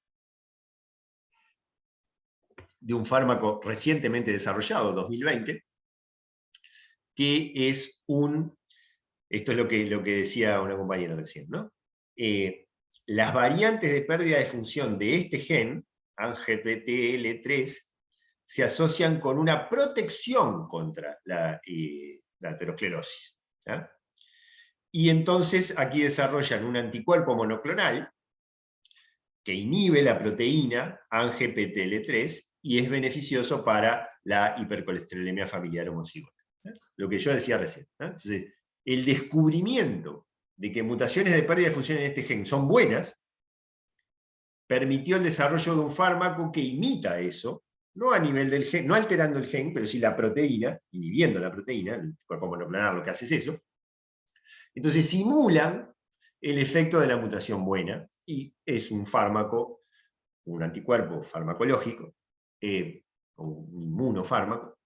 Speaker 1: de un fármaco recientemente desarrollado, 2020, que es esto es lo que decía una compañera recién, ¿no? Las variantes de pérdida de función de este gen, ANGPTL3, se asocian con una protección contra la aterosclerosis. ¿Ya? Y entonces aquí desarrollan un anticuerpo monoclonal que inhibe la proteína ANGPTL3 y es beneficioso para la hipercolesterolemia familiar homozigota. Lo que yo decía recién. Entonces, el descubrimiento de que mutaciones de pérdida de función en este gen son buenas, permitió el desarrollo de un fármaco que imita eso, no a nivel del gen, no alterando el gen, pero sí la proteína, inhibiendo la proteína, el cuerpo monoclonal lo que hace es eso. Entonces simulan el efecto de la mutación buena, y es un fármaco, un anticuerpo farmacológico, un inmunofármaco,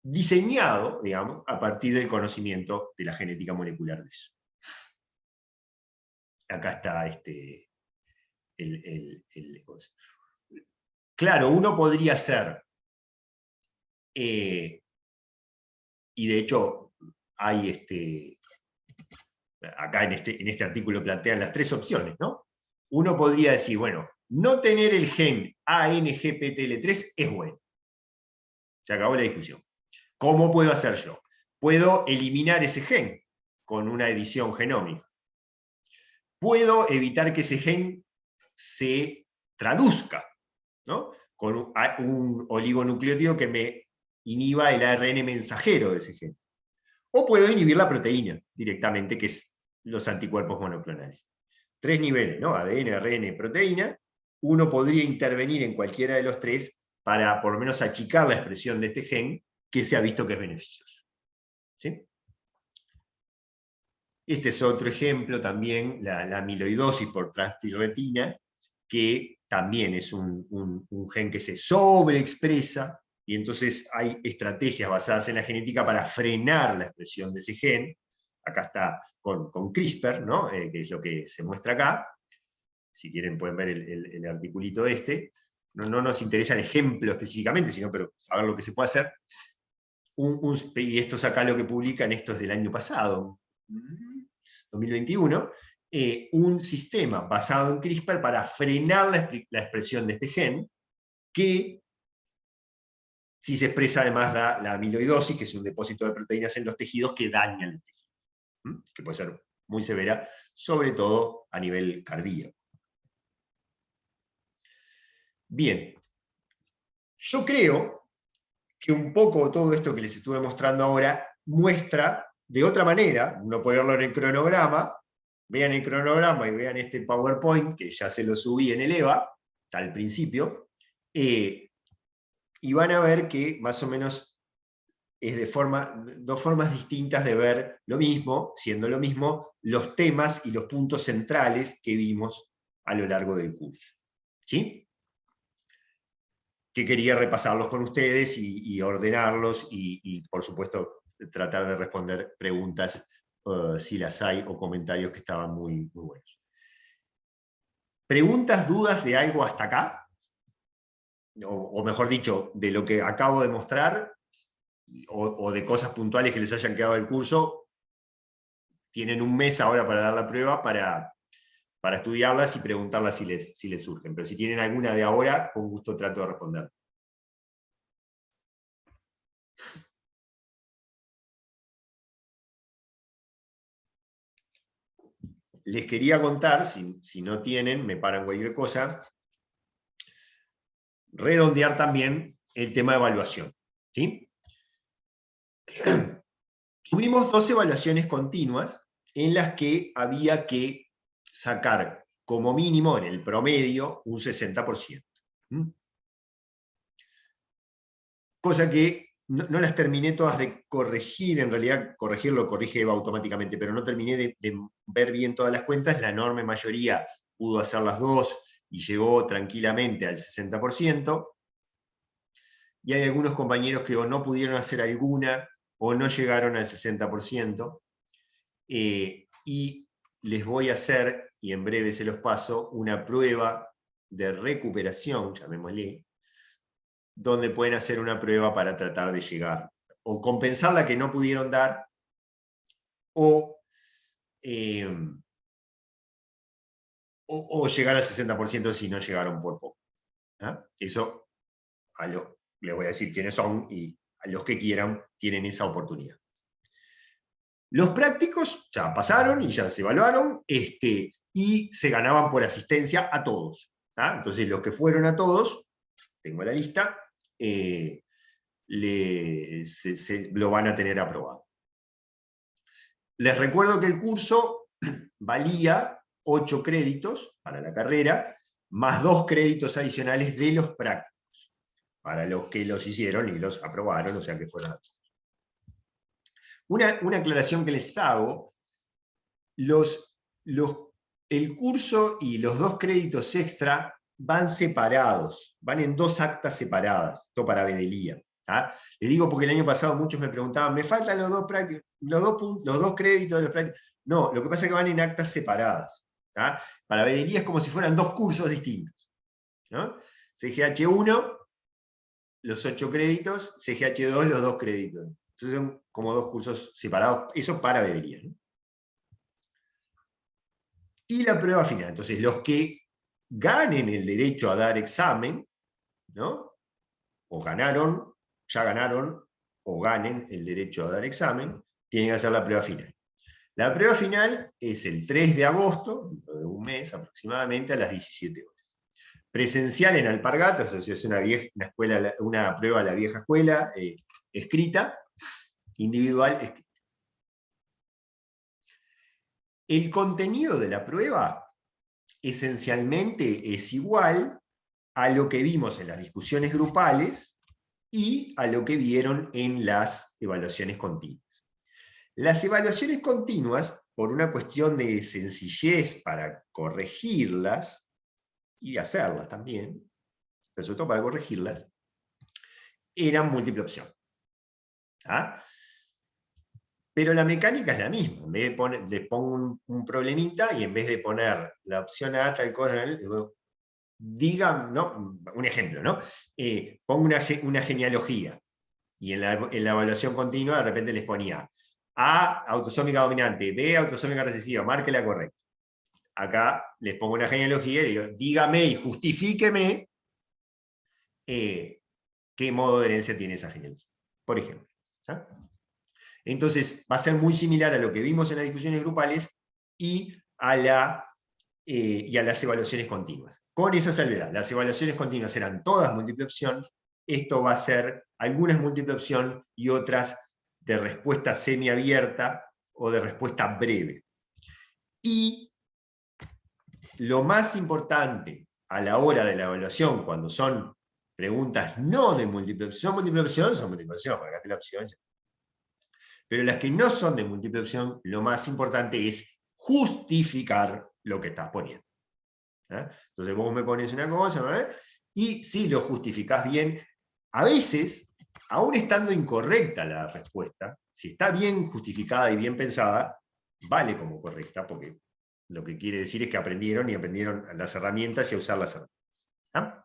Speaker 1: diseñado, digamos, a partir del conocimiento de la genética molecular de eso. Acá está claro, uno podría hacer, y de hecho hay acá en este artículo plantean las tres opciones, ¿no? Uno podría decir, bueno, no tener el gen ANGPTL3 es bueno. Se acabó la discusión. ¿Cómo puedo hacer yo? Puedo eliminar ese gen con una edición genómica. Puedo evitar que ese gen se traduzca, ¿no? Con un oligonucleótido que me inhiba el ARN mensajero de ese gen. O puedo inhibir la proteína directamente, que es los anticuerpos monoclonales. Tres niveles, ¿no? ADN, ARN, proteína. Uno podría intervenir en cualquiera de los tres para por lo menos achicar la expresión de este gen que se ha visto que es beneficioso. ¿Sí? Este es otro ejemplo también, la amiloidosis por transtirretina, que también es un gen que se sobreexpresa, y entonces hay estrategias basadas en la genética para frenar la expresión de ese gen. Acá está con CRISPR, ¿no? Que es lo que se muestra acá. Si quieren pueden ver el articulito este. No nos interesa el ejemplo específicamente, sino pero a ver lo que se puede hacer. Y esto es acá lo que publican, esto es del año pasado, 2021, un sistema basado en CRISPR para frenar la expresión de este gen, que si se expresa además da la amiloidosis, que es un depósito de proteínas en los tejidos que dañan los tejidos, que puede ser muy severa, sobre todo a nivel cardíaco. Bien, yo creo que un poco todo esto que les estuve mostrando ahora muestra de otra manera, uno puede verlo en el cronograma, vean el cronograma y vean este PowerPoint, que ya se lo subí en el EVA, está al principio, y van a ver que más o menos es dos formas distintas de ver lo mismo, siendo lo mismo, los temas y los puntos centrales que vimos a lo largo del curso. ¿Sí? Que quería repasarlos con ustedes y ordenarlos y, por supuesto, tratar de responder preguntas si las hay o comentarios que estaban muy buenos. ¿Preguntas, dudas de algo hasta acá? O mejor dicho, de lo que acabo de mostrar o de cosas puntuales que les hayan quedado del curso. Tienen un mes ahora para dar la prueba para estudiarlas y preguntarlas si les surgen. Pero si tienen alguna de ahora, con gusto trato de responder. Les quería contar, si no tienen, me paran cualquier cosa, redondear también el tema de evaluación. ¿Sí? Tuvimos 2 evaluaciones continuas en las que había que sacar como mínimo en el promedio un 60%. Cosa que no las terminé todas de corregir, en realidad corregirlo corrige Eva automáticamente, pero no terminé de ver bien todas las cuentas. La enorme mayoría pudo hacer las 2 y llegó tranquilamente al 60%. Y hay algunos compañeros que o no pudieron hacer alguna o no llegaron al 60%. Y les voy a hacer, y en breve se los paso, una prueba de recuperación, llamémosle, donde pueden hacer una prueba para tratar de llegar, o compensar la que no pudieron dar, o llegar al 60% si no llegaron por poco. Eso les voy a decir quiénes son, y a los que quieran tienen esa oportunidad. Los prácticos ya pasaron y ya se evaluaron, y se ganaban por asistencia a todos. Entonces los que fueron a todos, tengo la lista, lo van a tener aprobado. Les recuerdo que el curso valía 8 créditos para la carrera, más 2 créditos adicionales de los prácticos, para los que los hicieron y los aprobaron, o sea que fueron. Una aclaración que les hago, el curso y los 2 créditos extra van separados, van en 2 actas separadas, todo para vedelía. Les digo porque el año pasado muchos me preguntaban, me faltan los 2 créditos de los prácticos. No, lo que pasa es que van en actas separadas. Para vedelía es como si fueran 2 cursos distintos, ¿no? CGH1, los 8 créditos, CGH2, los 2 créditos. Entonces son como 2 cursos separados, eso para vedelía, ¿no? Y la prueba final. Entonces, los que ganen el derecho a dar examen, ¿no? O ganaron, ya ganaron, o ganen el derecho a dar examen, tienen que hacer la prueba final. La prueba final es el 3 de agosto, dentro de un mes aproximadamente, a las 17 horas. Presencial en Alpargatas, o sea, es una prueba de la vieja escuela, escrita, individual, escrita. El contenido de la prueba esencialmente es igual a lo que vimos en las discusiones grupales y a lo que vieron en las evaluaciones continuas. Las evaluaciones continuas, por una cuestión de sencillez para corregirlas, y hacerlas también, pero sobre todo para corregirlas, eran múltiple opción. Pero la mecánica es la misma. En vez de poner, le pongo un problemita y en vez de poner la opción A tal cosa, digan, ¿no? Un ejemplo, ¿no? Pongo una genealogía y en la evaluación continua de repente les ponía A, autosómica dominante, B, autosómica recesiva, márquela correcta. Acá les pongo una genealogía y digo, dígame y justifíqueme qué modo de herencia tiene esa genealogía, por ejemplo. ¿Sí? Entonces, va a ser muy similar a lo que vimos en las discusiones grupales y a las evaluaciones continuas. Con esa salvedad, las evaluaciones continuas serán todas múltiple opción, esto va a ser algunas múltiple opción y otras de respuesta semiabierta o de respuesta breve. Y lo más importante a la hora de la evaluación, cuando son preguntas no de múltiple opción, son múltiple opción, marcate la opción. Pero las que no son de múltiple opción, lo más importante es justificar lo que estás poniendo. Entonces vos me pones una cosa, ¿no? Y si lo justificás bien, a veces, aún estando incorrecta la respuesta, si está bien justificada y bien pensada, vale como correcta, porque lo que quiere decir es que aprendieron y aprendieron las herramientas y a usar las herramientas.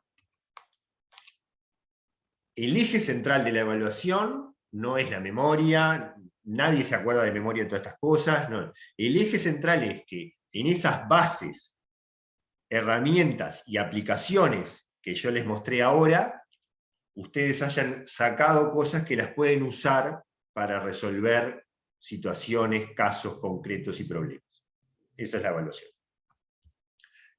Speaker 1: El eje central de la evaluación no es la memoria, nadie se acuerda de memoria de todas estas cosas, no. El eje central es que en esas bases, herramientas y aplicaciones que yo les mostré ahora, ustedes hayan sacado cosas que las pueden usar para resolver situaciones, casos concretos y problemas. Esa es la evaluación.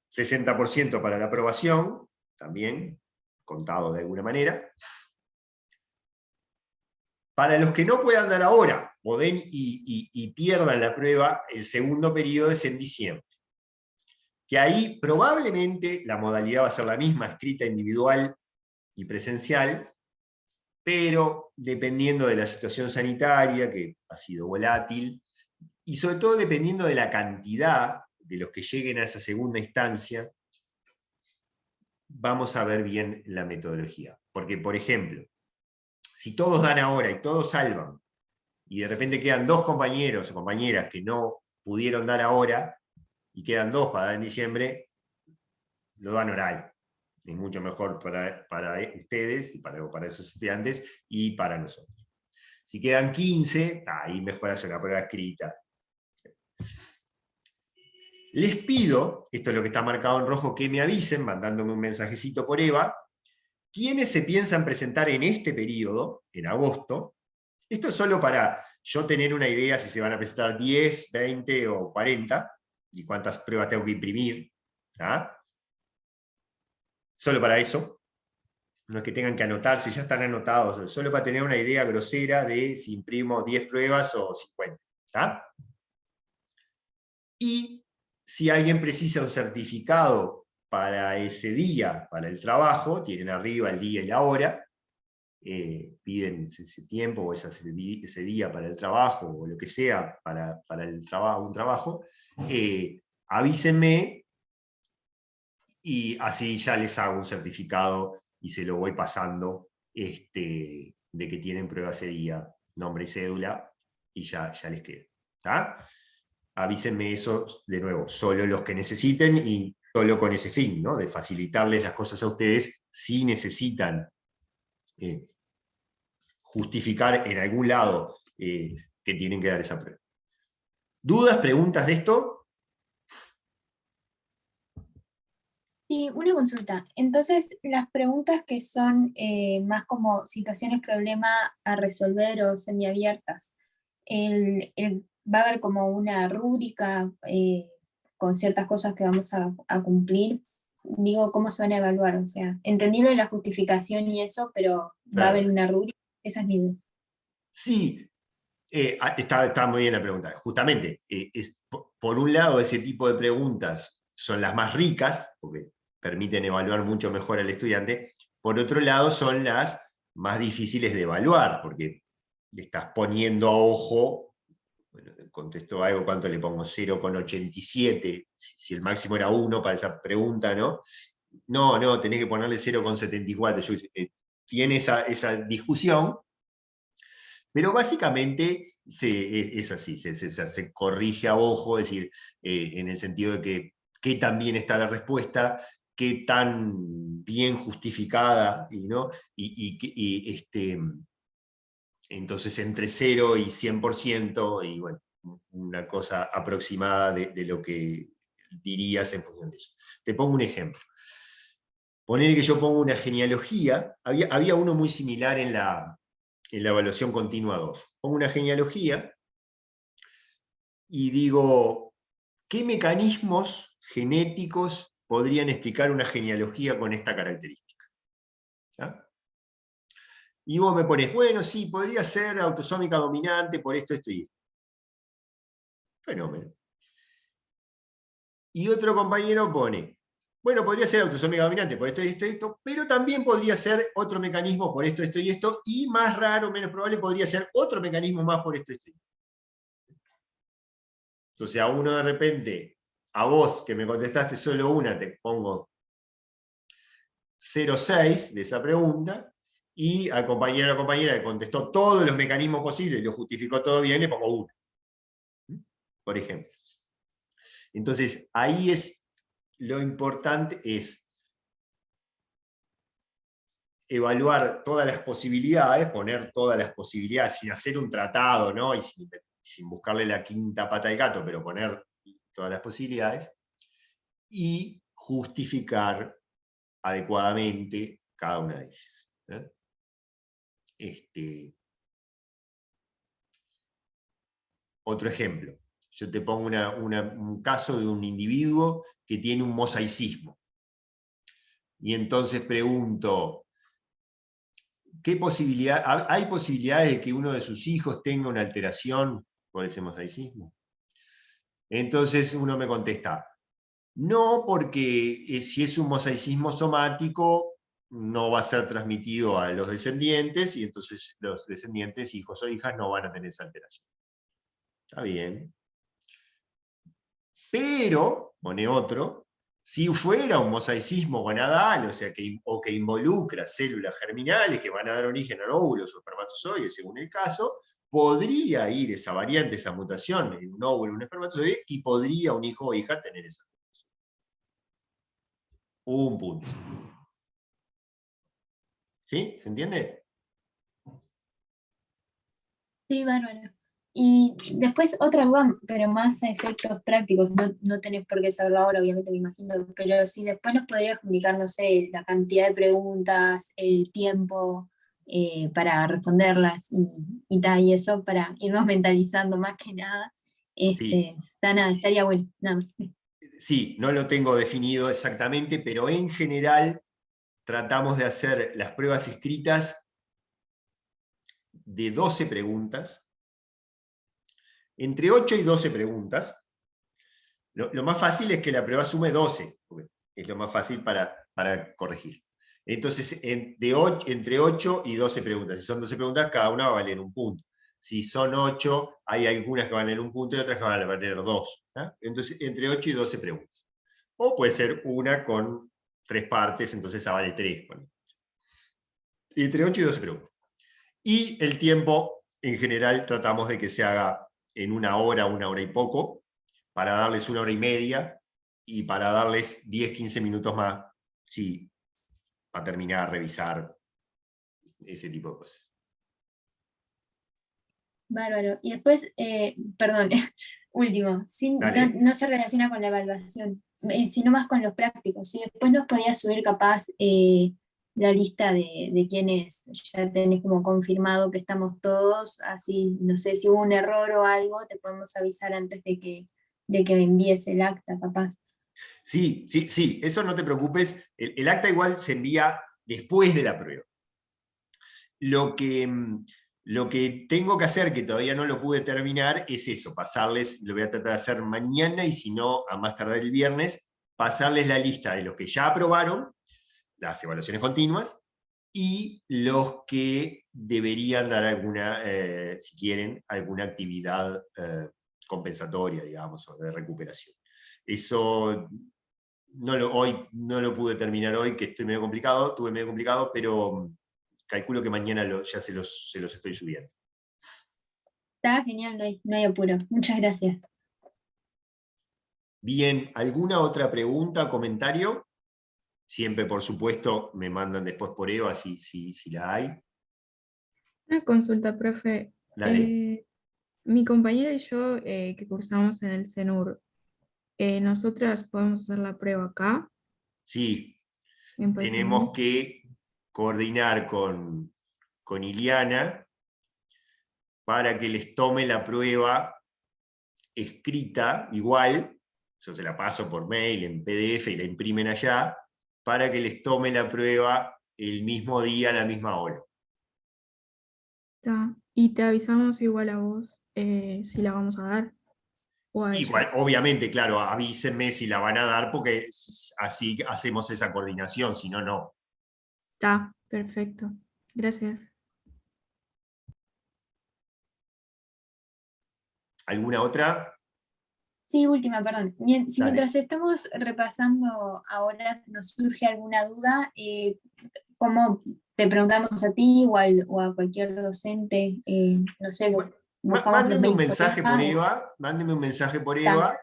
Speaker 1: 60% para la aprobación, también, contado de alguna manera. Para los que no puedan dar ahora, o den y pierdan la prueba, el segundo periodo es en diciembre. Que ahí probablemente la modalidad va a ser la misma, escrita individual y presencial, pero dependiendo de la situación sanitaria, que ha sido volátil, y sobre todo dependiendo de la cantidad de los que lleguen a esa segunda instancia, vamos a ver bien la metodología. Porque, por ejemplo, si todos dan ahora y todos salvan, y de repente quedan 2 compañeros o compañeras que no pudieron dar ahora, y quedan 2 para dar en diciembre, lo dan oral. Es mucho mejor para ustedes, y para esos estudiantes, y para nosotros. Si quedan 15, ahí mejor hacer la prueba escrita. Les pido, esto es lo que está marcado en rojo, que me avisen, mandándome un mensajecito por Eva, quiénes se piensan presentar en este periodo, en agosto. Esto es solo para yo tener una idea si se van a presentar 10, 20 o 40, y cuántas pruebas tengo que imprimir. Solo para eso. No es que tengan que anotarse, ya están anotados, solo para tener una idea grosera de si imprimo 10 pruebas o 50. ¿Está? y si alguien precisa un certificado para ese día, para el trabajo, tienen arriba el día y la hora, piden ese tiempo o ese día para el trabajo, o lo que sea para el trabajo, un trabajo, avísenme, y así ya les hago un certificado y se lo voy pasando, de que tienen prueba ese día, nombre y cédula, y ya les queda. ¿Tá? Avísenme eso, de nuevo, solo los que necesiten y solo con ese fin, ¿no? De facilitarles las cosas a ustedes si necesitan justificar en algún lado que tienen que dar esa prueba. ¿Dudas, preguntas de esto?
Speaker 2: Sí, una consulta. Entonces, las preguntas que son más como situaciones problema a resolver o semiabiertas, va a haber como una rúbrica con ciertas cosas que vamos a cumplir. Digo, ¿cómo se van a evaluar? O sea, entendí lo de la justificación y eso, pero va a haber
Speaker 1: Claro.
Speaker 2: una rúbrica. Esa es mi duda.
Speaker 1: Sí, está muy bien la pregunta. Justamente, por un lado, ese tipo de preguntas son las más ricas, porque permiten evaluar mucho mejor al estudiante. Por otro lado, son las más difíciles de evaluar, porque le estás poniendo a ojo, bueno, contesto algo, ¿cuánto le pongo? 0,87, si el máximo era 1 para esa pregunta, ¿no? No, tenés que ponerle 0,74. Tiene esa discusión, pero básicamente es así, se corrige a ojo, es decir, en el sentido de que qué tan bien está la respuesta, qué tan bien justificada, ¿no? Entonces entre 0 y 100%, y bueno, una cosa aproximada de lo que dirías en función de eso. Te pongo un ejemplo. Poner que yo pongo una genealogía, había uno muy similar en la evaluación continua 2. Pongo una genealogía y digo, ¿qué mecanismos genéticos podrían explicar una genealogía con esta característica? ¿Ah? Y vos me pones, bueno, sí, podría ser autosómica dominante por esto, esto y esto. Fenómeno. Y otro compañero pone, bueno, podría ser autosómica dominante por esto y esto y esto, pero también podría ser otro mecanismo por esto, esto y esto, y más raro, menos probable, podría ser otro mecanismo más por esto, esto y esto. Entonces a uno de repente, a vos que me contestaste solo una, te pongo 0,6 de esa pregunta, y al compañero o la compañera que contestó todos los mecanismos posibles y lo justificó todo bien, le pongo 1. Por ejemplo. Entonces, ahí es lo importante, es evaluar todas las posibilidades, poner todas las posibilidades sin hacer un tratado, ¿no? Y sin buscarle la quinta pata al gato, pero poner todas las posibilidades, y justificar adecuadamente cada una de ellas. Otro ejemplo, yo te pongo un caso de un individuo que tiene un mosaicismo. Y entonces pregunto, ¿hay posibilidades de que uno de sus hijos tenga una alteración por ese mosaicismo? Entonces uno me contesta, no, porque si es un mosaicismo somático, no va a ser transmitido a los descendientes, y entonces los descendientes, hijos o hijas, no van a tener esa alteración. Está bien. Pero, pone otro, si fuera un mosaicismo gonadal, o sea, que involucra células germinales que van a dar origen a óvulos o espermatozoides, según el caso, podría ir esa variante, esa mutación en un óvulo o un espermatozoide, y podría un hijo o hija tener esa mutación. Un punto. ¿Sí? ¿Se entiende?
Speaker 2: Sí, bárbaro. Y después otra duda, pero más a efectos prácticos, no tenés por qué saberlo ahora, obviamente me imagino, pero si después nos podrías comunicar, no sé, la cantidad de preguntas, el tiempo para responderlas y tal, y eso para irnos mentalizando más que nada,
Speaker 1: Sí.
Speaker 2: nada, estaría bueno, nada más.
Speaker 1: Sí, no lo tengo definido exactamente, pero en general tratamos de hacer las pruebas escritas de 12 preguntas, entre 8 y 12 preguntas, Lo más fácil es que la prueba sume 12, porque es lo más fácil para corregir. Entonces, entre 8 y 12 preguntas. Si son 12 preguntas, cada una va a valer un punto. Si son 8, hay algunas que van a valer un punto y otras que van a valer 2. Entonces, entre 8 y 12 preguntas. O puede ser una con 3 partes, entonces esa vale 3. Entre 8 y 12 preguntas. Y el tiempo, en general, tratamos de que se haga en 1 hora y poco, para darles 1 hora y media, y para darles 10, 15 minutos más, sí, para terminar, revisar, ese tipo de cosas.
Speaker 2: Bárbaro. Y después, perdón, último, no se relaciona con la evaluación, sino más con los prácticos. Y después nos podía subir capaz la lista de quienes ya tenés como confirmado que estamos todos, así, no sé si hubo un error o algo, te podemos avisar antes de que envíes el acta, capaz.
Speaker 1: Sí, sí, sí, eso no te preocupes. El acta igual se envía después de la prueba. Lo que tengo que hacer, que todavía no lo pude terminar, es eso, pasarles, lo voy a tratar de hacer mañana, y si no, a más tardar el viernes, pasarles la lista de los que ya aprobaron las evaluaciones continuas, y los que deberían dar alguna, si quieren, alguna actividad compensatoria, digamos, o de recuperación. Eso hoy no lo pude terminar hoy, que estuve medio complicado, pero calculo que mañana ya se los estoy subiendo.
Speaker 2: Está genial, no hay apuro. Muchas gracias.
Speaker 1: Bien, ¿alguna otra pregunta, comentario? Siempre, por supuesto, me mandan después por Eva si la hay.
Speaker 3: Una consulta, profe.
Speaker 1: Dale.
Speaker 3: Mi compañera y yo, que cursamos en el CENUR, ¿nosotras podemos hacer la prueba acá,
Speaker 1: Sí,
Speaker 3: en
Speaker 1: tenemos
Speaker 3: Paysandú?
Speaker 1: que coordinar con Iliana para que les tome la prueba escrita igual. Yo se la paso por mail, en PDF, y la imprimen allá, para que les tome la prueba el mismo día, a la misma hora.
Speaker 3: Está. Y te avisamos igual a vos si la vamos a dar, o a ella.
Speaker 1: Igual, obviamente, claro, avísenme si la van a dar, porque así hacemos esa coordinación, si no, no.
Speaker 3: Está, perfecto. Gracias.
Speaker 1: ¿Alguna otra?
Speaker 2: Sí, última, perdón. Si
Speaker 1: Dale.
Speaker 2: mientras estamos repasando ahora nos surge alguna duda, ¿cómo te preguntamos a ti o a cualquier docente? No sé, buscamos los
Speaker 1: Mándenme un
Speaker 2: mails por
Speaker 1: mensaje por
Speaker 2: Eva.
Speaker 1: Eva, mándenme un mensaje por
Speaker 2: Está,
Speaker 1: Eva,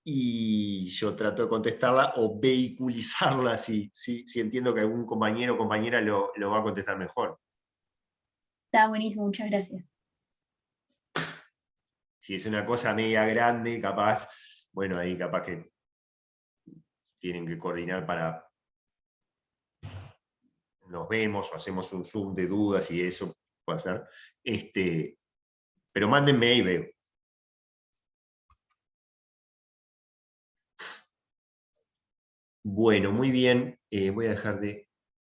Speaker 1: y yo trato de contestarla o vehiculizarla si entiendo que algún compañero o compañera lo va a contestar mejor.
Speaker 2: está buenísimo, muchas gracias.
Speaker 1: Si es una cosa media grande, capaz, bueno, ahí capaz que tienen que coordinar para... Nos vemos o hacemos un Zoom de dudas, y eso puede hacer. Pero mándenme y veo. Bueno, muy bien. Voy a dejar de